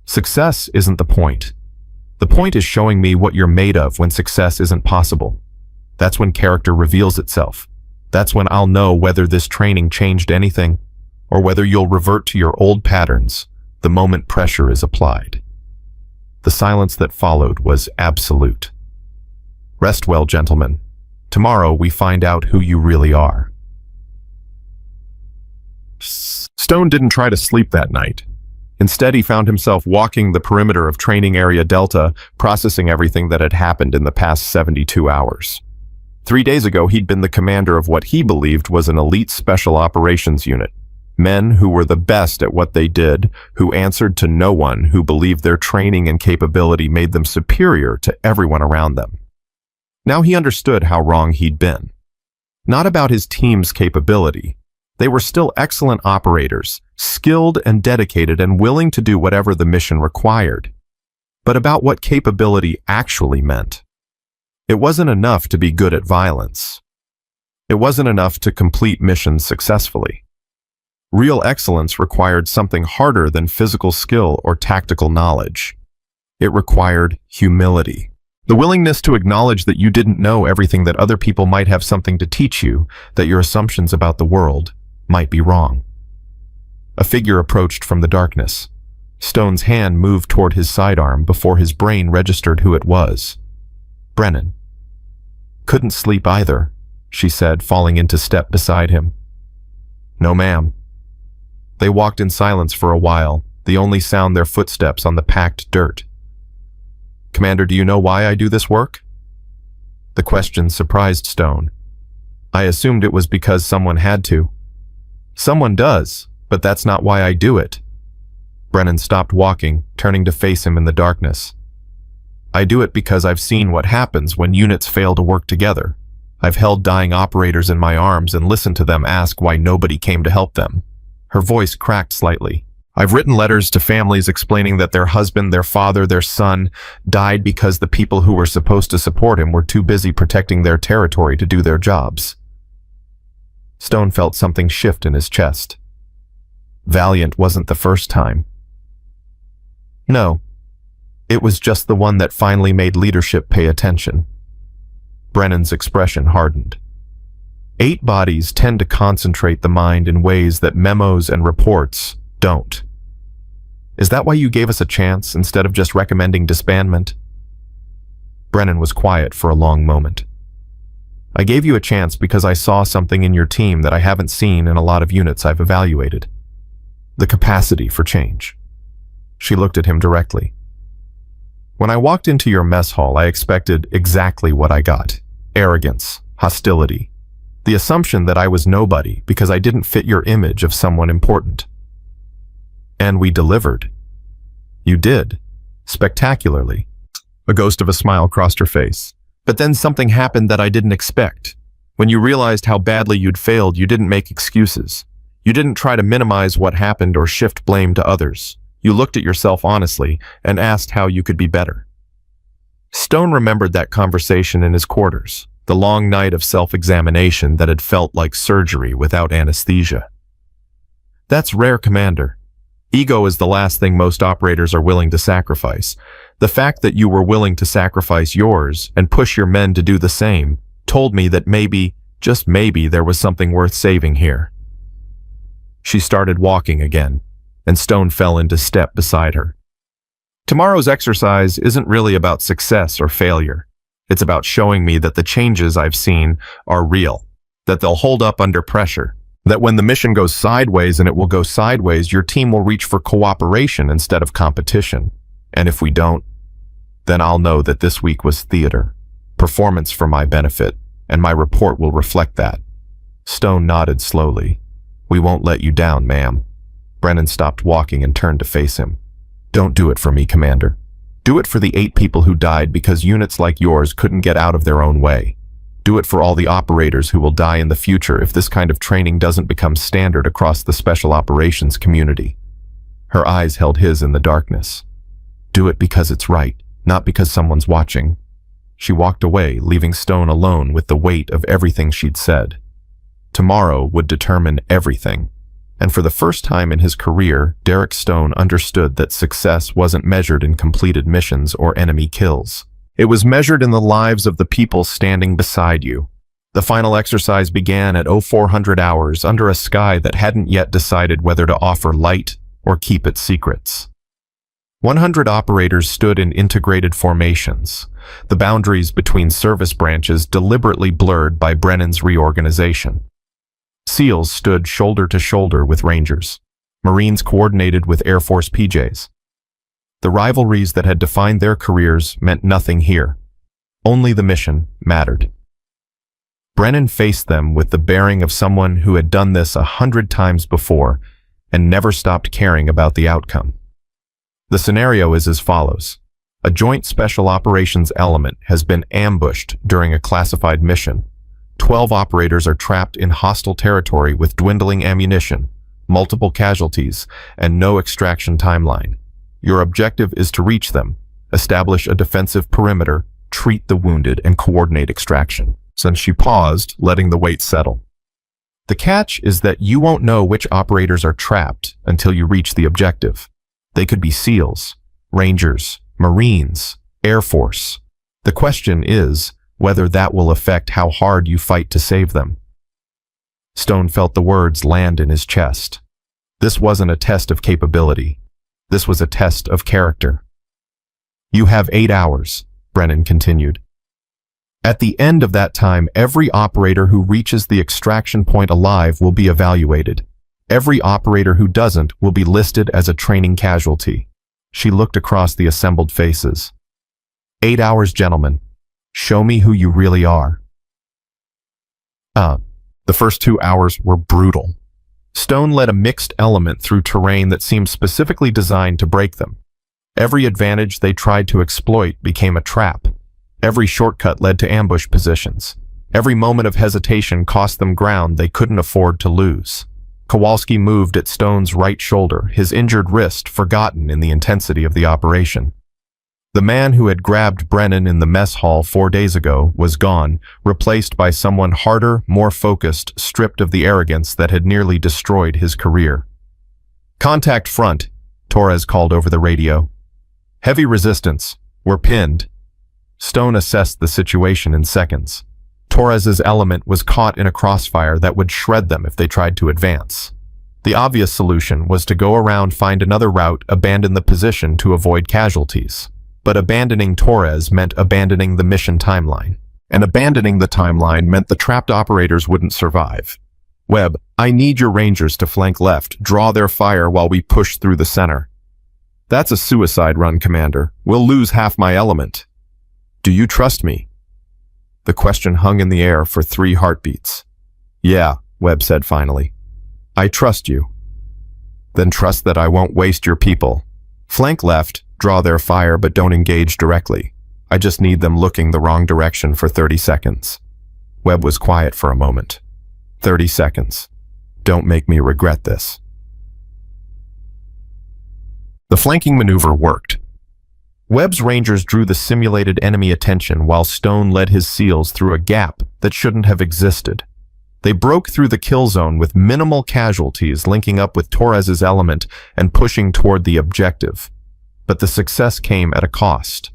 Success isn't the point. The point is showing me what you're made of when success isn't possible. That's when character reveals itself. That's when I'll know whether this training changed anything, or whether you'll revert to your old patterns the moment pressure is applied. The silence that followed was absolute. Rest well, gentlemen. Tomorrow we find out who you really are. Stone didn't try to sleep that night. Instead, he found himself walking the perimeter of Training Area Delta, processing everything that had happened in the past 72 hours. 3 days ago, he'd been the commander of what he believed was an elite special operations unit. Men who were the best at what they did, who answered to no one, who believed their training and capability made them superior to everyone around them. Now he understood how wrong he'd been. Not about his team's capability. They were still excellent operators, skilled and dedicated and willing to do whatever the mission required. But about what capability actually meant. It wasn't enough to be good at violence. It wasn't enough to complete missions successfully. Real excellence required something harder than physical skill or tactical knowledge. It required humility. The willingness to acknowledge that you didn't know everything, that other people might have something to teach you, that your assumptions about the world might be wrong. A figure approached from the darkness. Stone's hand moved toward his sidearm before his brain registered who it was. Brennan. Couldn't sleep either, she said, falling into step beside him. No, ma'am. They walked in silence for a while, the only sound their footsteps on the packed dirt. Commander, do you know why I do this work? The question surprised Stone. I assumed it was because someone had to. Someone does, but that's not why I do it. Brennan stopped walking, turning to face him in the darkness. I do it because I've seen what happens when units fail to work together. I've held dying operators in my arms and listened to them ask why nobody came to help them. Her voice cracked slightly. I've written letters to families explaining that their husband, their father, their son died because the people who were supposed to support him were too busy protecting their territory to do their jobs. Stone felt something shift in his chest. Valiant wasn't the first time. No. It was just the one that finally made leadership pay attention. Brennan's expression hardened. 8 bodies tend to concentrate the mind in ways that memos and reports don't. Is that why you gave us a chance instead of just recommending disbandment? Brennan was quiet for a long moment. I gave you a chance because I saw something in your team that I haven't seen in a lot of units I've evaluated. The capacity for change. She looked at him directly. When I walked into your mess hall, I expected exactly what I got. Arrogance, hostility, the assumption that I was nobody because I didn't fit your image of someone important. And we delivered. You did. Spectacularly. A ghost of a smile crossed her face. But then something happened that I didn't expect. When you realized how badly you'd failed, you didn't make excuses. You didn't try to minimize what happened or shift blame to others. You looked at yourself honestly and asked how you could be better. Stone remembered that conversation in his quarters, the long night of self-examination that had felt like surgery without anesthesia. That's rare, Commander. Ego is the last thing most operators are willing to sacrifice. The fact that you were willing to sacrifice yours and push your men to do the same told me that maybe, just maybe, there was something worth saving here. She started walking again, and Stone fell into step beside her. Tomorrow's exercise isn't really about success or failure. It's about showing me that the changes I've seen are real, that they'll hold up under pressure, that when the mission goes sideways, and it will go sideways, your team will reach for cooperation instead of competition. And if we don't, then I'll know that this week was theater, performance for my benefit, and my report will reflect that. Stone nodded slowly. We won't let you down, ma'am. Brennan stopped walking and turned to face him. Don't do it for me, Commander. Do it for the 8 people who died because units like yours couldn't get out of their own way. Do it for all the operators who will die in the future if this kind of training doesn't become standard across the special operations community. Her eyes held his in the darkness. Do it because it's right, not because someone's watching. She walked away, leaving Stone alone with the weight of everything she'd said. Tomorrow would determine everything. And for the first time in his career, Derek Stone understood that success wasn't measured in completed missions or enemy kills. It was measured in the lives of the people standing beside you. The final exercise began at 0400 hours under a sky that hadn't yet decided whether to offer light or keep its secrets. 100 operators stood in integrated formations, the boundaries between service branches deliberately blurred by Brennan's reorganization. SEALs stood shoulder to shoulder with Rangers. Marines coordinated with Air Force PJs. The rivalries that had defined their careers meant nothing here. Only the mission mattered. Brennan faced them with the bearing of someone who had done this 100 times before and never stopped caring about the outcome. The scenario is as follows. A joint special operations element has been ambushed during a classified mission. 12 operators are trapped in hostile territory with dwindling ammunition, multiple casualties, and no extraction timeline. Your objective is to reach them, establish a defensive perimeter, treat the wounded, and coordinate extraction. Since she paused, letting the weight settle. The catch is that you won't know which operators are trapped until you reach the objective. They could be SEALs, Rangers, Marines, Air Force. The question is whether that will affect how hard you fight to save them. Stone felt the words land in his chest. This wasn't a test of capability. This was a test of character. You have 8 hours, Brennan continued. At the end of that time, every operator who reaches the extraction point alive will be evaluated. Every operator who doesn't will be listed as a training casualty. She looked across the assembled faces. 8 hours, gentlemen. Show me who you really are. The first 2 hours were brutal. Stone led a mixed element through terrain that seemed specifically designed to break them. Every advantage they tried to exploit became a trap. Every shortcut led to ambush positions. Every moment of hesitation cost them ground they couldn't afford to lose. Kowalski moved at Stone's right shoulder, his injured wrist forgotten in the intensity of the operation. The man who had grabbed Brennan in the mess hall 4 days ago was gone, replaced by someone harder, more focused, stripped of the arrogance that had nearly destroyed his career. Contact front, Torres called over the radio. Heavy resistance. We're pinned. Stone assessed the situation in seconds. Torres's element was caught in a crossfire that would shred them if they tried to advance. The obvious solution was to go around, find another route, abandon the position to avoid casualties. But abandoning Torres meant abandoning the mission timeline. And abandoning the timeline meant the trapped operators wouldn't survive. Webb, I need your Rangers to flank left, draw their fire while we push through the center. That's a suicide run, Commander. We'll lose half my element. Do you trust me? The question hung in the air for 3 heartbeats. Yeah, Webb said finally. I trust you. Then trust that I won't waste your people. Flank left, draw their fire, but don't engage directly. I just need them looking the wrong direction for 30 seconds. Webb was quiet for a moment. 30 seconds. Don't make me regret this. The flanking maneuver worked. Webb's Rangers drew the simulated enemy attention while Stone led his SEALs through a gap that shouldn't have existed. They broke through the kill zone with minimal casualties, linking up with Torres's element and pushing toward the objective. But the success came at a cost.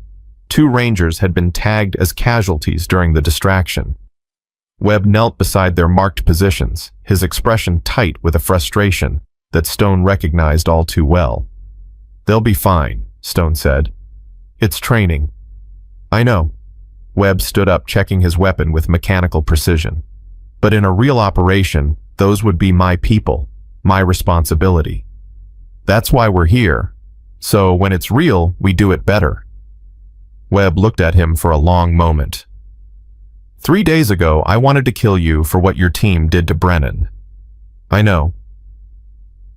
2 Rangers had been tagged as casualties during the distraction. Webb knelt beside their marked positions, his expression tight with a frustration that Stone recognized all too well. "They'll be fine," Stone said. "It's training." "I know." Webb stood up, checking his weapon with mechanical precision. "But in a real operation, those would be my people, my responsibility. That's why we're here. So when it's real, we do it better." Webb looked at him for a long moment. 3 days ago, I wanted to kill you for what your team did to Brennan. I know.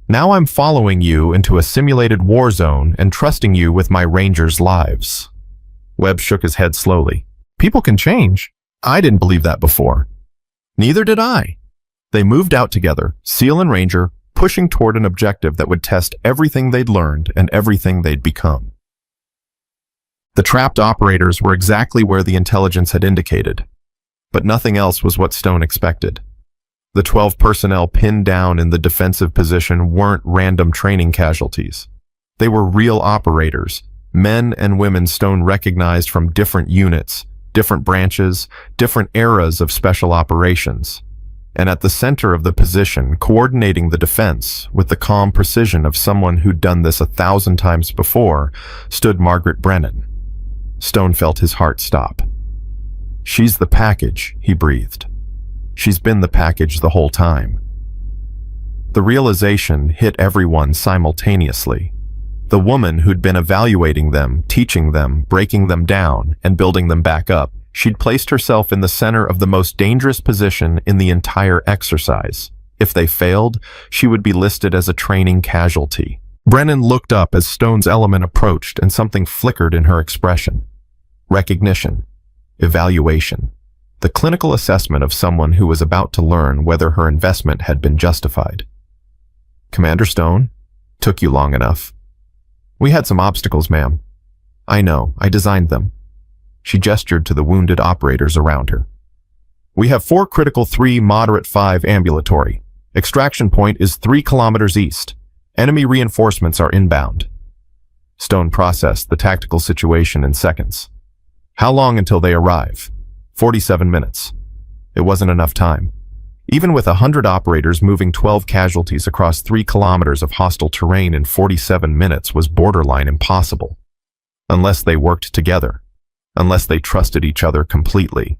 Now I'm following you into a simulated war zone and trusting you with my Rangers' lives." Webb shook his head slowly. "People can change. I didn't believe that before." "Neither did I." They moved out together, SEAL and Ranger, pushing toward an objective that would test everything they'd learned and everything they'd become. The trapped operators were exactly where the intelligence had indicated, but nothing else was what Stone expected. The 12 personnel pinned down in the defensive position weren't random training casualties. They were real operators, men and women Stone recognized from different units, different branches, different eras of special operations. And at the center of the position, coordinating the defense with the calm precision of someone who'd done this 1,000 times before, stood Margaret Brennan. Stone felt his heart stop. "She's the package," he breathed. "She's been the package the whole time." The realization hit everyone simultaneously. The woman who'd been evaluating them, teaching them, breaking them down, and building them back up, she'd placed herself in the center of the most dangerous position in the entire exercise. If they failed, she would be listed as a training casualty. Brennan looked up as Stone's element approached, and something flickered in her expression. Recognition. Evaluation. The clinical assessment of someone who was about to learn whether her investment had been justified. "Commander Stone, took you long enough." "We had some obstacles, ma'am." "I know, I designed them." She gestured to the wounded operators around her. "We have 4 critical, 3 moderate, 5 ambulatory. Extraction point is 3 kilometers east. Enemy reinforcements are inbound." Stone processed the tactical situation in seconds. "How long until they arrive?" 47 minutes. It wasn't enough time. Even with 100 operators moving 12 casualties across 3 kilometers of hostile terrain in 47 minutes was borderline impossible. Unless they worked together. Unless they trusted each other completely.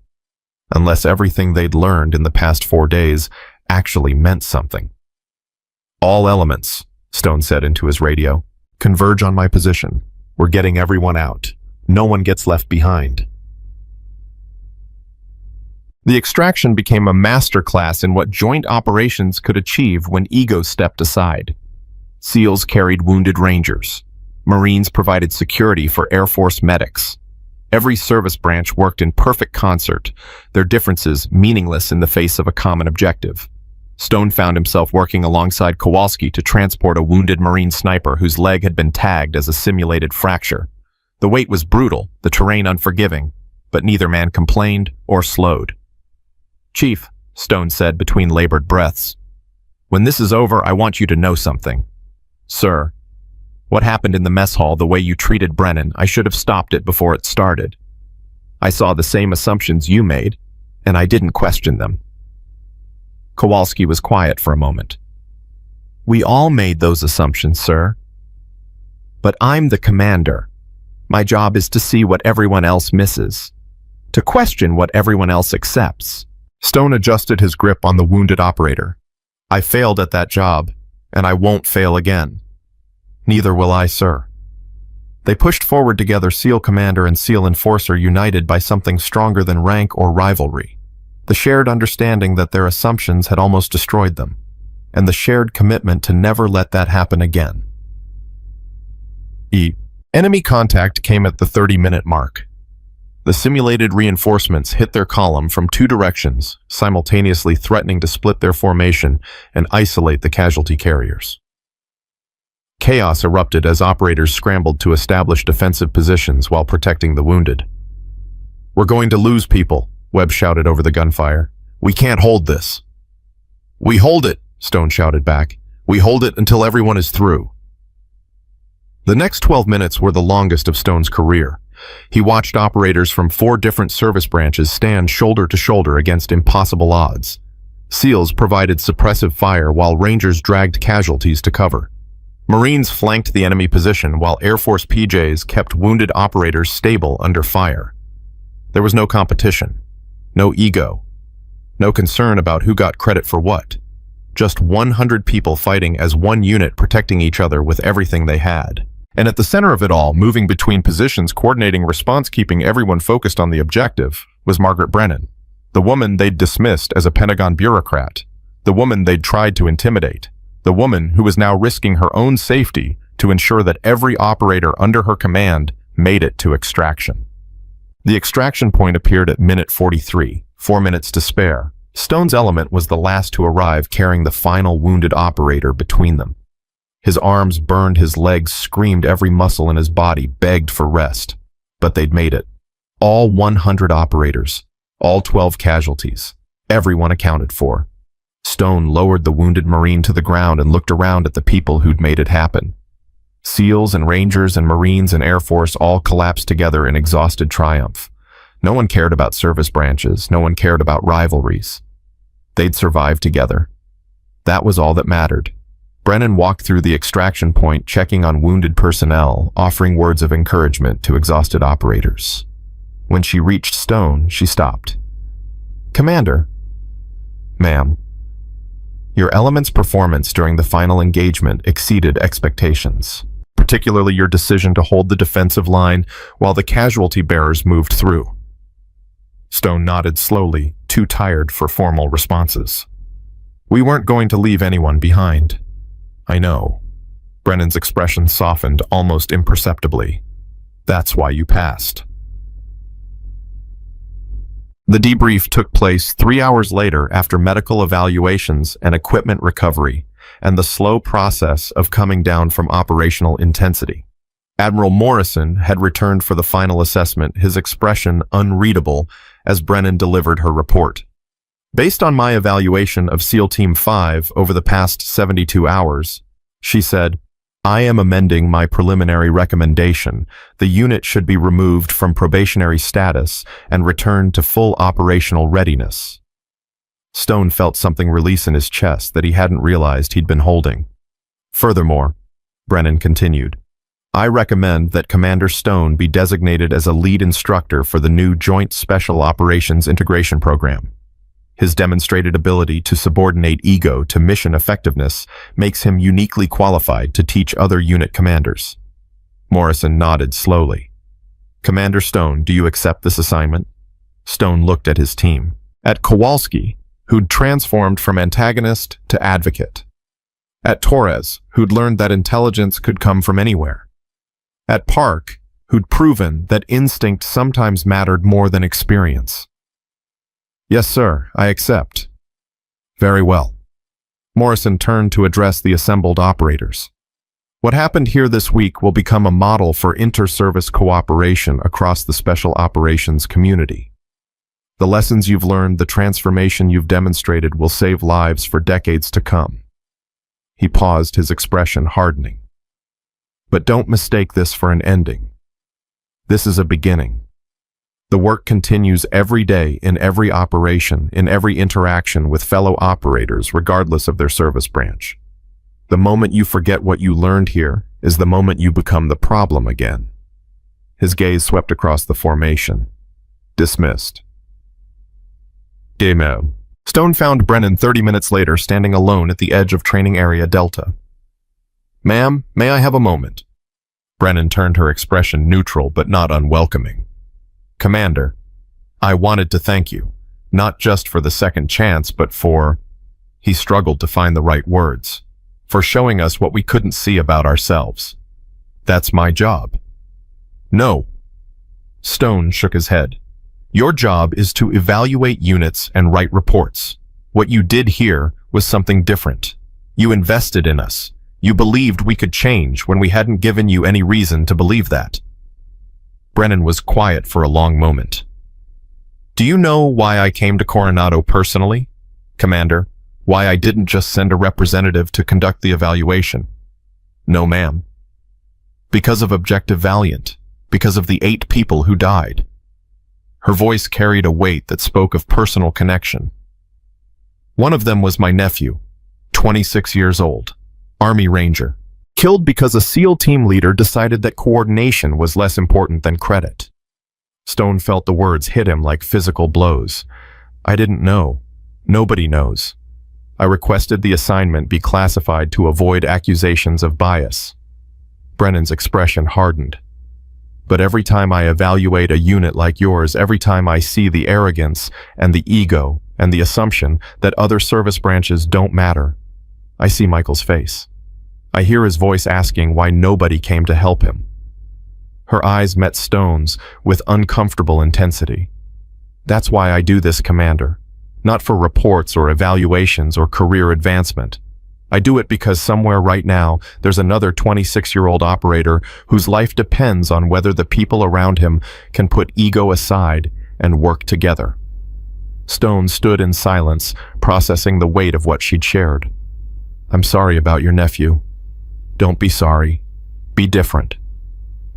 Unless everything they'd learned in the past 4 days actually meant something. "All elements," Stone said into his radio, "converge on my position. We're getting everyone out. No one gets left behind." The extraction became a masterclass in what joint operations could achieve when ego stepped aside. SEALs carried wounded Rangers. Marines provided security for Air Force medics. Every service branch worked in perfect concert, their differences meaningless in the face of a common objective. Stone found himself working alongside Kowalski to transport a wounded Marine sniper whose leg had been tagged as a simulated fracture. The wait was brutal, the terrain unforgiving, but neither man complained or slowed. "Chief," Stone said between labored breaths, "when this is over, I want you to know something." "Sir, what happened in the mess hall, the way you treated Brennan, I should have stopped it before it started. I saw the same assumptions you made, and I didn't question them." Kowalski was quiet for a moment. "We all made those assumptions, sir. But I'm the commander. My job is to see what everyone else misses, to question what everyone else accepts." Stone adjusted his grip on the wounded operator. "I failed at that job, and I won't fail again." "Neither will I, sir." They pushed forward together, SEAL commander and SEAL enforcer, united by something stronger than rank or rivalry. The shared understanding that their assumptions had almost destroyed them, and the shared commitment to never let that happen again. Enemy contact came at the 30-minute mark. The simulated reinforcements hit their column from 2 directions, simultaneously threatening to split their formation and isolate the casualty carriers. Chaos erupted as operators scrambled to establish defensive positions while protecting the wounded. "We're going to lose people," Webb shouted over the gunfire. "We can't hold this." "We hold it," Stone shouted back. "We hold it until everyone is through." The next 12 minutes were the longest of Stone's career. He watched operators from 4 different service branches stand shoulder to shoulder against impossible odds. SEALs provided suppressive fire while Rangers dragged casualties to cover. Marines flanked the enemy position while Air Force PJs kept wounded operators stable under fire. There was no competition, no ego, no concern about who got credit for what. Just 100 people fighting as one unit, protecting each other with everything they had. And at the center of it all, moving between positions, coordinating response, keeping everyone focused on the objective, was Margaret Brennan, the woman they'd dismissed as a Pentagon bureaucrat, the woman they'd tried to intimidate, the woman who was now risking her own safety to ensure that every operator under her command made it to extraction. The extraction point appeared at minute 43, 4 minutes to spare. Stone's element was the last to arrive, carrying the final wounded operator between them. His arms burned, his legs screamed, every muscle in his body begged for rest. But they'd made it. All 100 operators, all 12 casualties, everyone accounted for. Stone lowered the wounded Marine to the ground and looked around at the people who'd made it happen. SEALs and Rangers and Marines and Air Force all collapsed together in exhausted triumph. No one cared about service branches, no one cared about rivalries. They'd survived together. That was all that mattered. Brennan walked through the extraction point, checking on wounded personnel, offering words of encouragement to exhausted operators. When she reached Stone, she stopped. "Commander." "Ma'am." "Your element's performance during the final engagement exceeded expectations, particularly your decision to hold the defensive line while the casualty bearers moved through." Stone nodded slowly, too tired for formal responses. "We weren't going to leave anyone behind." "I know." Brennan's expression softened almost imperceptibly. "That's why you passed." The debrief took place 3 hours later after medical evaluations and equipment recovery, and the slow process of coming down from operational intensity. Admiral Morrison had returned for the final assessment, his expression unreadable as Brennan delivered her report. "Based on my evaluation of SEAL Team 5 over the past 72 hours, she said, I am amending my preliminary recommendation. The unit should be removed from probationary status and returned to full operational readiness." Stone felt something release in his chest that he hadn't realized he'd been holding. "Furthermore," Brennan continued, "I recommend that Commander Stone be designated as a lead instructor for the new Joint Special Operations Integration Program. His demonstrated ability to subordinate ego to mission effectiveness makes him uniquely qualified to teach other unit commanders." Morrison nodded slowly. "Commander Stone, do you accept this assignment?" Stone looked at his team. At Kowalski, who'd transformed from antagonist to advocate. At Torres, who'd learned that intelligence could come from anywhere. At Park, who'd proven that instinct sometimes mattered more than experience. "Yes, sir, I accept." "Very well." Morrison turned to address the assembled operators. "What happened here this week will become a model for inter-service cooperation across the special operations community. The lessons you've learned, the transformation you've demonstrated will save lives for decades to come." He paused, his expression hardening. "But don't mistake this for an ending. This is a beginning. The work continues every day, in every operation, in every interaction with fellow operators, regardless of their service branch. The moment you forget what you learned here is the moment you become the problem again." His gaze swept across the formation. "Dismissed." Demo. Stone found Brennan 30 minutes later standing alone at the edge of Training Area Delta. "Ma'am, may I have a moment?" Brennan turned, her expression neutral but not unwelcoming. "Commander, I wanted to thank you, not just for the second chance, but for," he struggled to find the right words, "for showing us what we couldn't see about ourselves. That's my job." "No." Stone shook his head. "Your job is to evaluate units and write reports. What you did here was something different. You invested in us. You believed we could change when we hadn't given you any reason to believe that." Brennan was quiet for a long moment. "Do you know why I came to Coronado personally, Commander? Why I didn't just send a representative to conduct the evaluation? No, ma'am. Because of Objective Valiant. Because of the 8 people who died." Her voice carried a weight that spoke of personal connection. "One of them was my nephew, 26 years old, Army Ranger, killed because a SEAL team leader decided that coordination was less important than credit." Stone felt the words hit him like physical blows. "I didn't know. Nobody knows. I requested the assignment be classified to avoid accusations of bias." Brennan's expression hardened. "But every time I evaluate a unit like yours, every time I see the arrogance and the ego and the assumption that other service branches don't matter, I see Michael's face. I hear his voice asking why nobody came to help him." Her eyes met Stone's with uncomfortable intensity. "That's why I do this, Commander. Not for reports or evaluations or career advancement. I do it because somewhere right now there's another 26-year-old operator whose life depends on whether the people around him can put ego aside and work together." Stone stood in silence, processing the weight of what she'd shared. "I'm sorry about your nephew. Don't be sorry. Be different."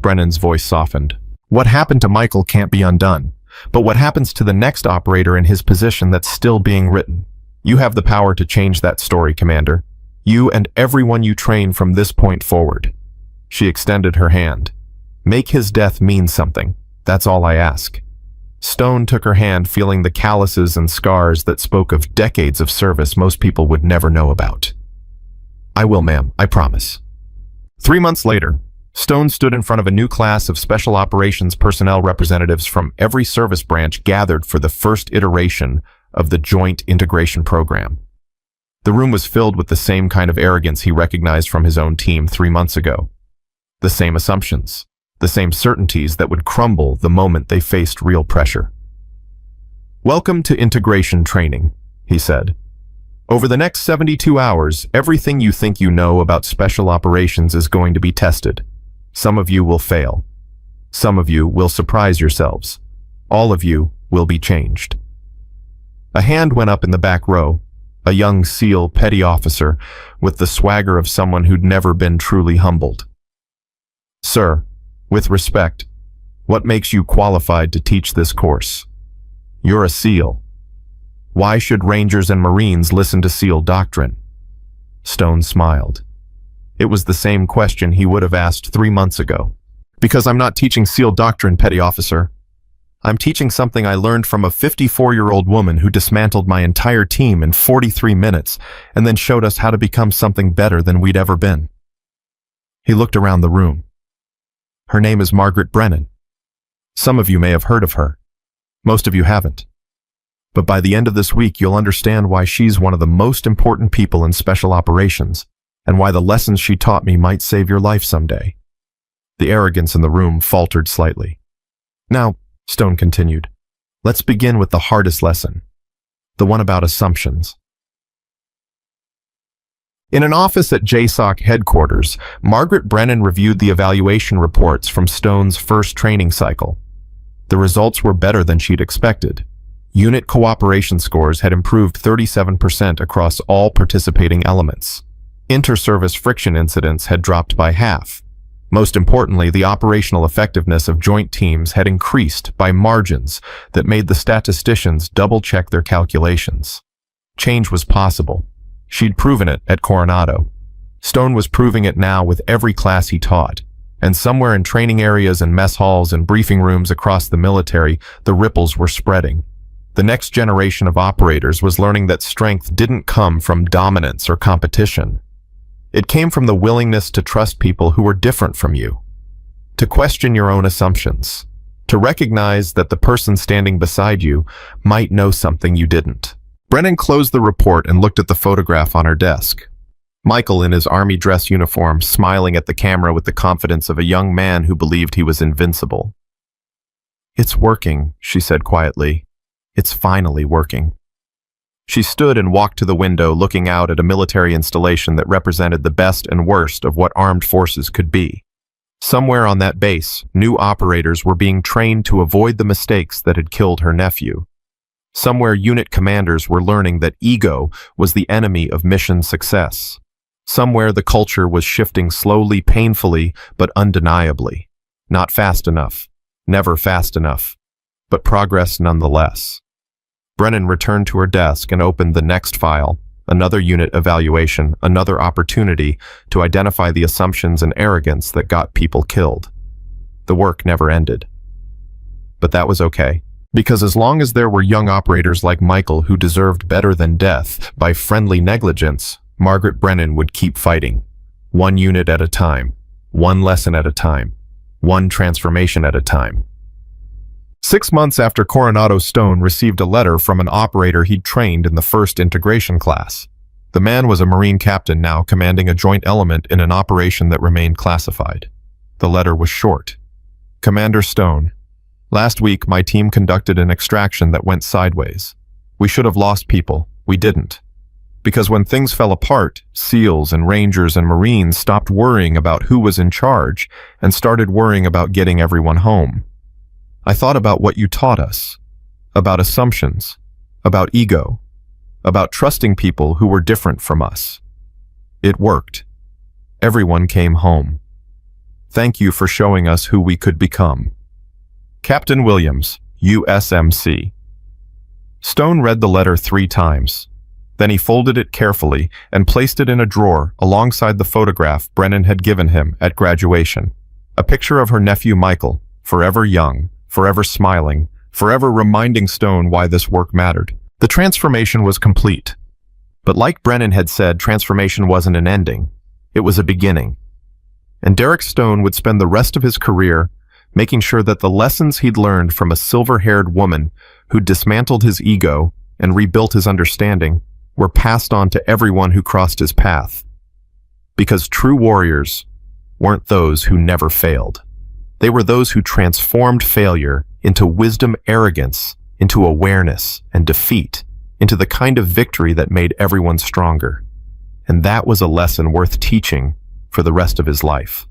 Brennan's voice softened. "What happened to Michael can't be undone, but what happens to the next operator in his position that's still being written? You have the power to change that story, Commander. You and everyone you train from this point forward." She extended her hand. "Make his death mean something. That's all I ask." Stone took her hand, feeling the calluses and scars that spoke of decades of service most people would never know about. "I will, ma'am. I promise." 3 months later, Stone stood in front of a new class of Special Operations personnel representatives from every service branch gathered for the first iteration of the Joint Integration Program. The room was filled with the same kind of arrogance he recognized from his own team 3 months ago. The same assumptions, the same certainties that would crumble the moment they faced real pressure. "Welcome to integration training," he said. "Over the next 72 hours, everything you think you know about special operations is going to be tested. Some of you will fail. Some of you will surprise yourselves. All of you will be changed." A hand went up in the back row, a young SEAL petty officer with the swagger of someone who'd never been truly humbled. "Sir, with respect, what makes you qualified to teach this course? You're a SEAL. Why should Rangers and Marines listen to SEAL doctrine?" Stone smiled. It was the same question he would have asked 3 months ago. "Because I'm not teaching SEAL doctrine, petty officer. I'm teaching something I learned from a 54-year-old woman who dismantled my entire team in 43 minutes and then showed us how to become something better than we'd ever been." He looked around the room. "Her name is Margaret Brennan. Some of you may have heard of her. Most of you haven't. But by the end of this week, you'll understand why she's one of the most important people in special operations and why the lessons she taught me might save your life someday." The arrogance in the room faltered slightly. "Now," Stone continued, "let's begin with the hardest lesson, the one about assumptions." In an office at JSOC headquarters, Margaret Brennan reviewed the evaluation reports from Stone's first training cycle. The results were better than she'd expected. Unit cooperation scores had improved 37% across all participating elements. Inter-service friction incidents had dropped by half. Most importantly, the operational effectiveness of joint teams had increased by margins that made the statisticians double-check their calculations. Change was possible. She'd proven it at Coronado. Stone was proving it now with every class he taught. And somewhere in training areas and mess halls and briefing rooms across the military, the ripples were spreading. The next generation of operators was learning that strength didn't come from dominance or competition. It came from the willingness to trust people who were different from you, to question your own assumptions, to recognize that the person standing beside you might know something you didn't. Brennan closed the report and looked at the photograph on her desk. Michael in his army dress uniform, smiling at the camera with the confidence of a young man who believed he was invincible. "It's working," she said quietly. "It's finally working." She stood and walked to the window, looking out at a military installation that represented the best and worst of what armed forces could be. Somewhere on that base, new operators were being trained to avoid the mistakes that had killed her nephew. Somewhere, unit commanders were learning that ego was the enemy of mission success. Somewhere, the culture was shifting slowly, painfully, but undeniably. Not fast enough. Never fast enough. But progress nonetheless. Brennan returned to her desk and opened the next file, another unit evaluation, another opportunity to identify the assumptions and arrogance that got people killed. The work never ended. But that was okay, because as long as there were young operators like Michael who deserved better than death by friendly negligence, Margaret Brennan would keep fighting, one unit at a time, one lesson at a time, one transformation at a time. 6 months after Coronado Stone received a letter from an operator he'd trained in the first integration class. The man was a Marine captain now commanding a joint element in an operation that remained classified. The letter was short. Commander Stone, last week my team conducted an extraction that went sideways. We should have lost people. We didn't. Because when things fell apart, SEALs and Rangers and Marines stopped worrying about who was in charge and started worrying about getting everyone home. I thought about what you taught us, about assumptions, about ego, about trusting people who were different from us. It worked. Everyone came home. Thank you for showing us who we could become. Captain Williams, USMC. Stone read the letter 3 times. Then he folded it carefully and placed it in a drawer alongside the photograph Brennan had given him at graduation. A picture of her nephew Michael, forever young, forever smiling, forever reminding Stone why this work mattered. The transformation was complete. But like Brennan had said, transformation wasn't an ending. It was a beginning. And Derek Stone would spend the rest of his career making sure that the lessons he'd learned from a silver-haired woman who dismantled his ego and rebuilt his understanding were passed on to everyone who crossed his path. Because true warriors weren't those who never failed. They were those who transformed failure into wisdom, arrogance, into awareness and defeat, into the kind of victory that made everyone stronger. And that was a lesson worth teaching for the rest of his life.